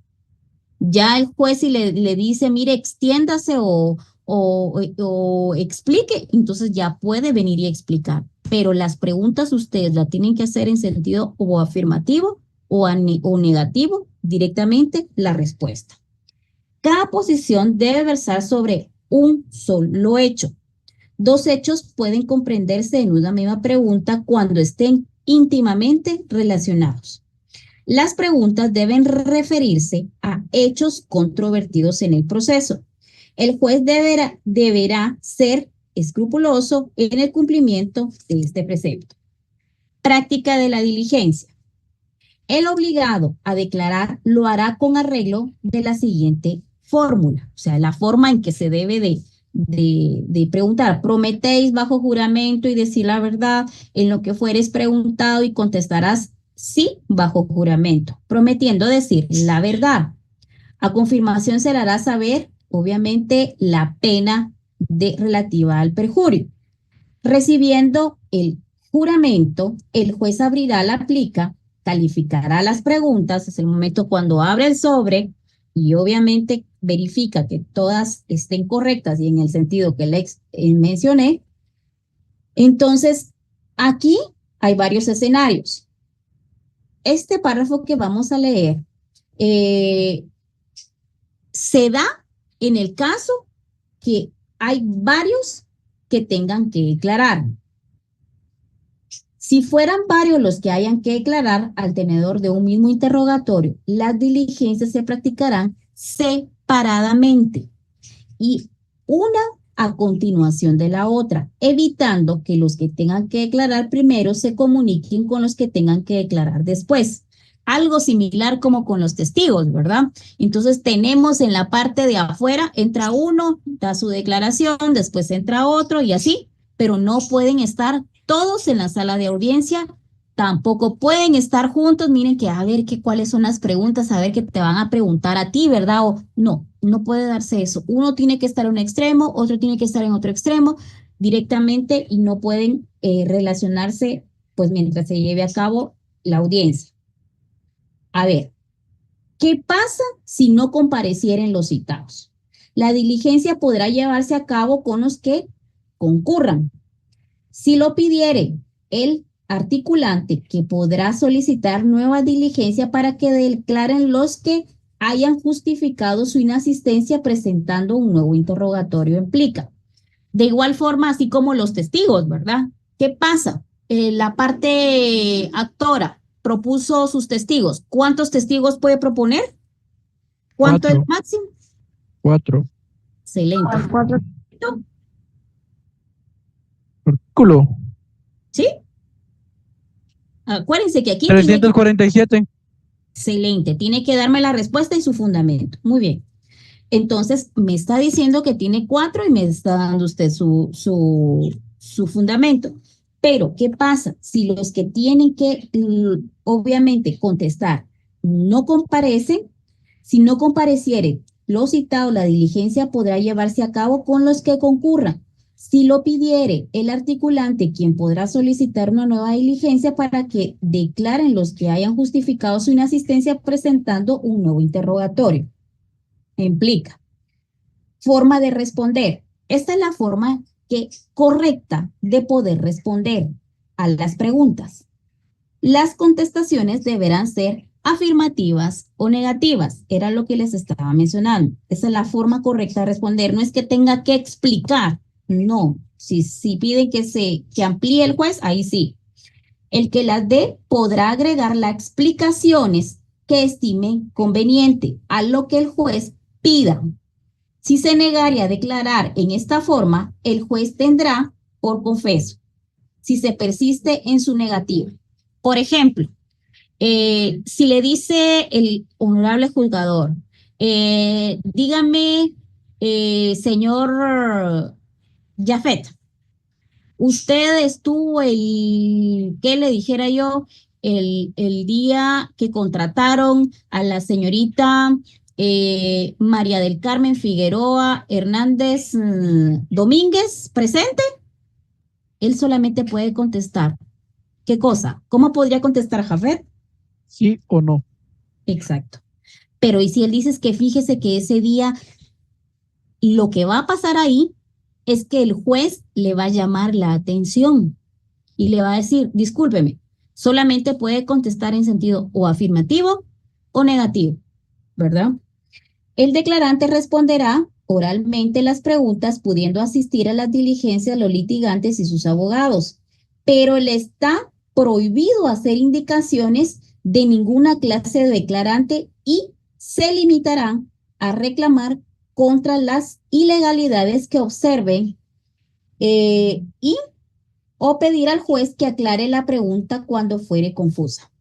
A: Ya el juez si le dice, mire, extiéndase o explique, entonces ya puede venir y explicar. Pero las preguntas ustedes las tienen que hacer en sentido o afirmativo o negativo, directamente la respuesta. Cada posición debe versar sobre un solo hecho. Dos hechos pueden comprenderse en una misma pregunta cuando estén íntimamente relacionados. Las preguntas deben referirse a hechos controvertidos en el proceso. El juez deberá ser escrupuloso en el cumplimiento de este precepto. Práctica de la diligencia. El obligado a declarar lo hará con arreglo de la siguiente fórmula, o sea, la forma en que se debe de preguntar. Prometéis bajo juramento y decir la verdad en lo que fueres preguntado y contestarás sí bajo juramento, prometiendo decir la verdad. A confirmación se le hará saber, obviamente, la pena relativa al perjurio. Recibiendo el juramento, el juez abrirá la plica, calificará las preguntas, es el momento cuando abre el sobre y obviamente verifica que todas estén correctas y en el sentido que les mencioné. Entonces, aquí hay varios escenarios. Este párrafo que vamos a leer se da en el caso que hay varios que tengan que declarar. Si fueran varios los que hayan que declarar al tenedor de un mismo interrogatorio, las diligencias se practicarán separadamente y una a continuación de la otra, evitando que los que tengan que declarar primero se comuniquen con los que tengan que declarar después. Algo similar como con los testigos, ¿verdad? Entonces tenemos en la parte de afuera, entra uno, da su declaración, después entra otro y así, pero no pueden estar todos en la sala de audiencia, tampoco pueden estar juntos, miren que a ver cuáles son las preguntas, a ver qué te van a preguntar a ti, ¿verdad? O no puede darse eso. Uno tiene que estar en un extremo, otro tiene que estar en otro extremo directamente y no pueden relacionarse pues mientras se lleve a cabo la audiencia. A ver, ¿qué pasa si no comparecieren los citados? La diligencia podrá llevarse a cabo con los que concurran. Si lo pidiere el articulante, que podrá solicitar nueva diligencia para que declaren los que hayan justificado su inasistencia presentando un nuevo interrogatorio en plica. De igual forma, así como los testigos, ¿verdad? ¿Qué pasa? La parte actora propuso sus testigos. ¿Cuántos testigos puede proponer? ¿Cuánto es el máximo?
E: 4.
A: Excelente.
I: 4.
E: Artículo.
A: ¿Sí? Acuérdense que aquí
E: 347.
A: Excelente. Tiene que darme la respuesta y su fundamento. Muy bien. Entonces, me está diciendo que tiene 4 y me está dando usted su fundamento. Pero, ¿qué pasa? Si los que tienen que, obviamente, contestar no comparecen, si no compareciere lo citado, la diligencia podrá llevarse a cabo con los que concurran. Si lo pidiere el articulante, quien podrá solicitar una nueva diligencia para que declaren los que hayan justificado su inasistencia presentando un nuevo interrogatorio. Implica forma de responder. Esta es la forma correcta de poder responder a las preguntas. Las contestaciones deberán ser afirmativas o negativas. Era lo que les estaba mencionando. Esa es la forma correcta de responder. No es que tenga que explicar. No. Si piden que amplíe el juez, ahí sí. El que las dé podrá agregar las explicaciones que estime conveniente a lo que el juez pida. Si se negare a declarar en esta forma, el juez tendrá por confeso, si se persiste en su negativa. Por ejemplo, si le dice el honorable juzgador, dígame, señor Jafet, usted estuvo ¿qué le dijera yo? El día que contrataron a la señorita María del Carmen Figueroa Hernández Domínguez, presente. Él solamente puede contestar. ¿Qué cosa? ¿Cómo podría contestar Jafet?
E: Sí o no.
A: Exacto. Pero ¿y si él dice que fíjese que ese día lo que va a pasar ahí es que el juez le va a llamar la atención y le va a decir, discúlpeme, solamente puede contestar en sentido o afirmativo o negativo, ¿verdad? El declarante responderá oralmente las preguntas, pudiendo asistir a las diligencias los litigantes y sus abogados, pero le está prohibido hacer indicaciones de ninguna clase de declarante y se limitarán a reclamar contra las ilegalidades que observen o pedir al juez que aclare la pregunta cuando fuere confusa.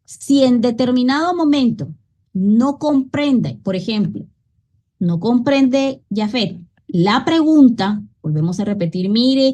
A: Si en determinado momento no comprende, por ejemplo, no comprende Jafet la pregunta, volvemos a repetir, mire,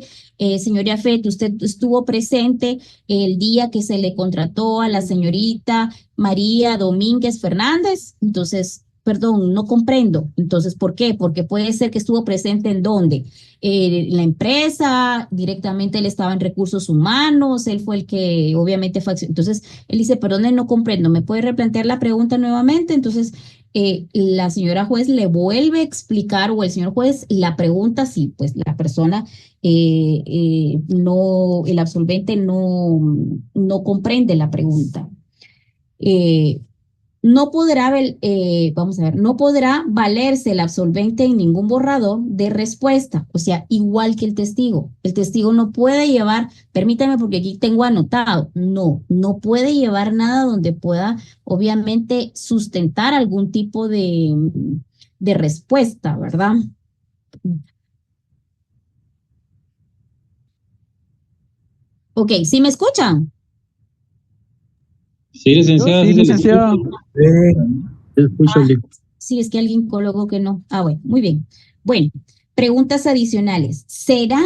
A: señor Jafet, usted estuvo presente el día que se le contrató a la señorita María Domínguez Fernández, entonces, perdón, no comprendo. Entonces, ¿por qué? Porque puede ser que estuvo presente en dónde. La empresa, directamente él estaba en recursos humanos, él fue el que obviamente fue. Entonces, él dice, perdón, no comprendo, ¿me puede replantear la pregunta nuevamente? Entonces, la señora juez le vuelve a explicar, o el señor juez, la pregunta, sí, pues la persona, no, el absolvente no comprende la pregunta. No podrá, vamos a ver, no podrá valerse el absolvente en ningún borrador de respuesta, o sea, igual que el testigo. El testigo no puede llevar, permítame porque aquí tengo anotado, no puede llevar nada donde pueda, obviamente, sustentar algún tipo de respuesta, ¿verdad? Ok, ¿sí me escuchan?
G: Sí, licenciada.
E: Sí,
G: Sí, se le
E: licenciada.
G: escucha.
A: Sí, es que alguien colocó que no. Ah, bueno, muy bien. Bueno, preguntas adicionales. ¿Será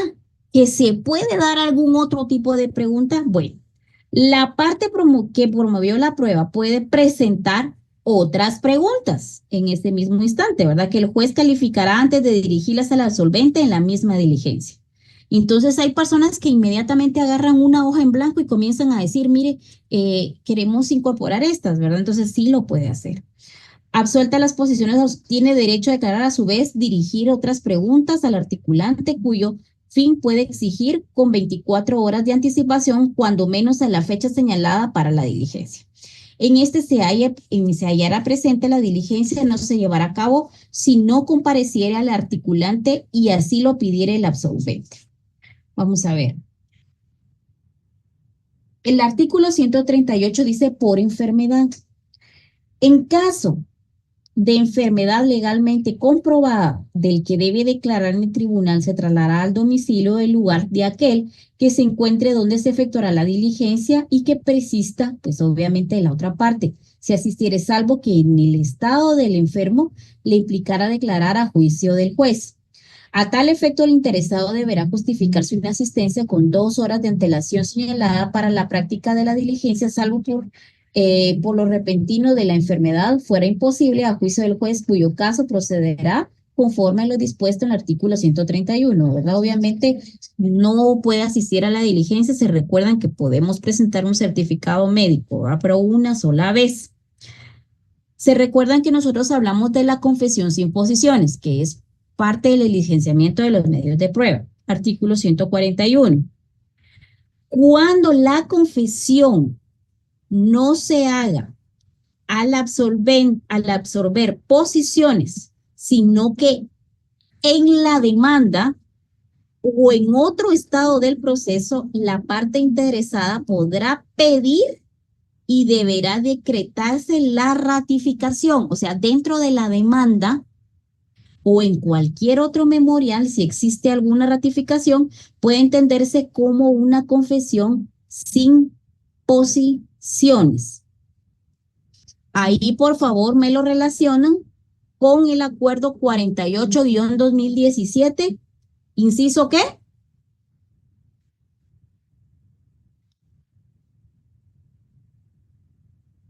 A: que se puede dar algún otro tipo de pregunta? Bueno, la parte que promovió la prueba puede presentar otras preguntas en este mismo instante, ¿verdad? Que el juez calificará antes de dirigirlas al absolvente en la misma diligencia. Entonces hay personas que inmediatamente agarran una hoja en blanco y comienzan a decir, mire, queremos incorporar estas, ¿verdad? Entonces sí lo puede hacer. Absuelta las posiciones, tiene derecho a declarar a su vez, dirigir otras preguntas al articulante cuyo fin puede exigir con 24 horas de anticipación, cuando menos a la fecha señalada para la diligencia. En este se hallará presente la diligencia, no se llevará a cabo si no compareciera al articulante y así lo pidiera el absolvente. Vamos a ver. El artículo 138 dice por enfermedad. En caso de enfermedad legalmente comprobada del que debe declarar en el tribunal se trasladará al domicilio del lugar de aquel que se encuentre donde se efectuará la diligencia y que persista, pues obviamente de la otra parte, si asistiere, salvo que en el estado del enfermo le implicara declarar a juicio del juez. A tal efecto, el interesado deberá justificar su inasistencia con 2 horas de antelación señalada para la práctica de la diligencia, salvo por lo repentino de la enfermedad fuera imposible a juicio del juez, cuyo caso procederá conforme a lo dispuesto en el artículo 131, ¿verdad? Obviamente no puede asistir a la diligencia. Se recuerdan que podemos presentar un certificado médico, ¿verdad? Pero una sola vez. Se recuerdan que nosotros hablamos de la confesión sin posiciones, que es parte del licenciamiento de los medios de prueba. Artículo 141. Cuando la confesión no se haga al absorber posiciones, sino que en la demanda o en otro estado del proceso, la parte interesada podrá pedir y deberá decretarse la ratificación. O sea, dentro de la demanda o en cualquier otro memorial, si existe alguna ratificación, puede entenderse como una confesión sin posiciones. Ahí, por favor, me lo relacionan con el acuerdo 48-2017, inciso ¿qué?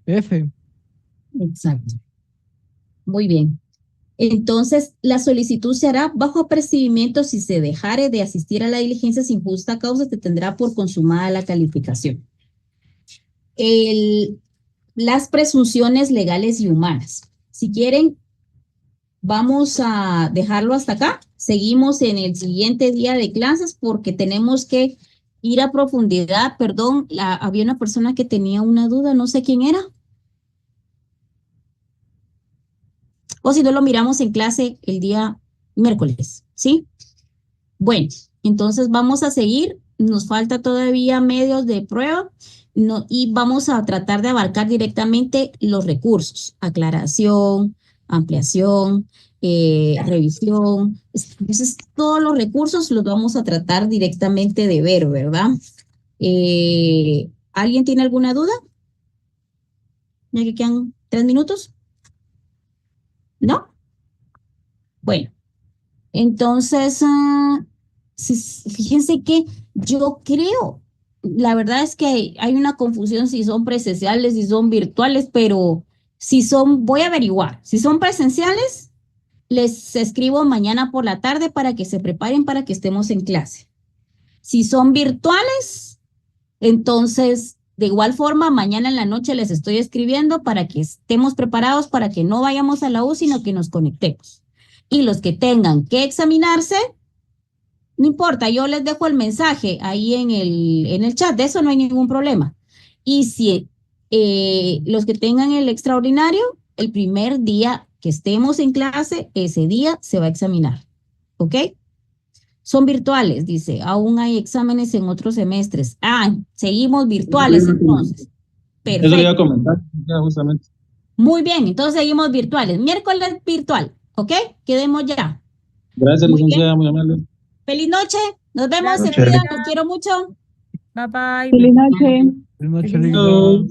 E: F.
A: Exacto. Muy bien. Entonces, la solicitud se hará bajo apercibimiento si se dejare de asistir a la diligencia sin justa causa, se tendrá por consumada la calificación. Las presunciones legales y humanas. Si quieren, vamos a dejarlo hasta acá. Seguimos en el siguiente día de clases porque tenemos que ir a profundidad. Perdón, había una persona que tenía una duda, no sé quién era. O si no, lo miramos en clase el día miércoles, ¿sí? Bueno, entonces vamos a seguir. Nos falta todavía medios de prueba y vamos a tratar de abarcar directamente los recursos. Aclaración, ampliación, revisión. Entonces, todos los recursos los vamos a tratar directamente de ver, ¿verdad? ¿Alguien tiene alguna duda? Ya que quedan 3 minutos. ¿No? Bueno, entonces, fíjense que yo creo, la verdad es que hay una confusión si son presenciales, si son virtuales, pero voy a averiguar, si son presenciales, les escribo mañana por la tarde para que se preparen para que estemos en clase. Si son virtuales, entonces, de igual forma, mañana en la noche les estoy escribiendo para que estemos preparados, para que no vayamos a la U, sino que nos conectemos. Y los que tengan que examinarse, no importa, yo les dejo el mensaje ahí en el chat, de eso no hay ningún problema. Y si los que tengan el extraordinario, el primer día que estemos en clase, ese día se va a examinar. ¿Ok? Son virtuales, dice, aún hay exámenes en otros semestres. Seguimos virtuales entonces. Perfecto.
G: Eso le iba a comentar, ya justamente.
A: Muy bien, entonces seguimos virtuales. Miércoles virtual, ¿ok? Quedemos ya.
G: Gracias,
A: Muy
G: licenciada,
A: bien.
G: muy amable.
A: Feliz noche, nos vemos, se
C: Noche.
A: cuidan, los quiero mucho.
I: Bye bye.
B: Feliz noche.
E: Feliz noche,
K: Feliz
E: Linda.
K: noche.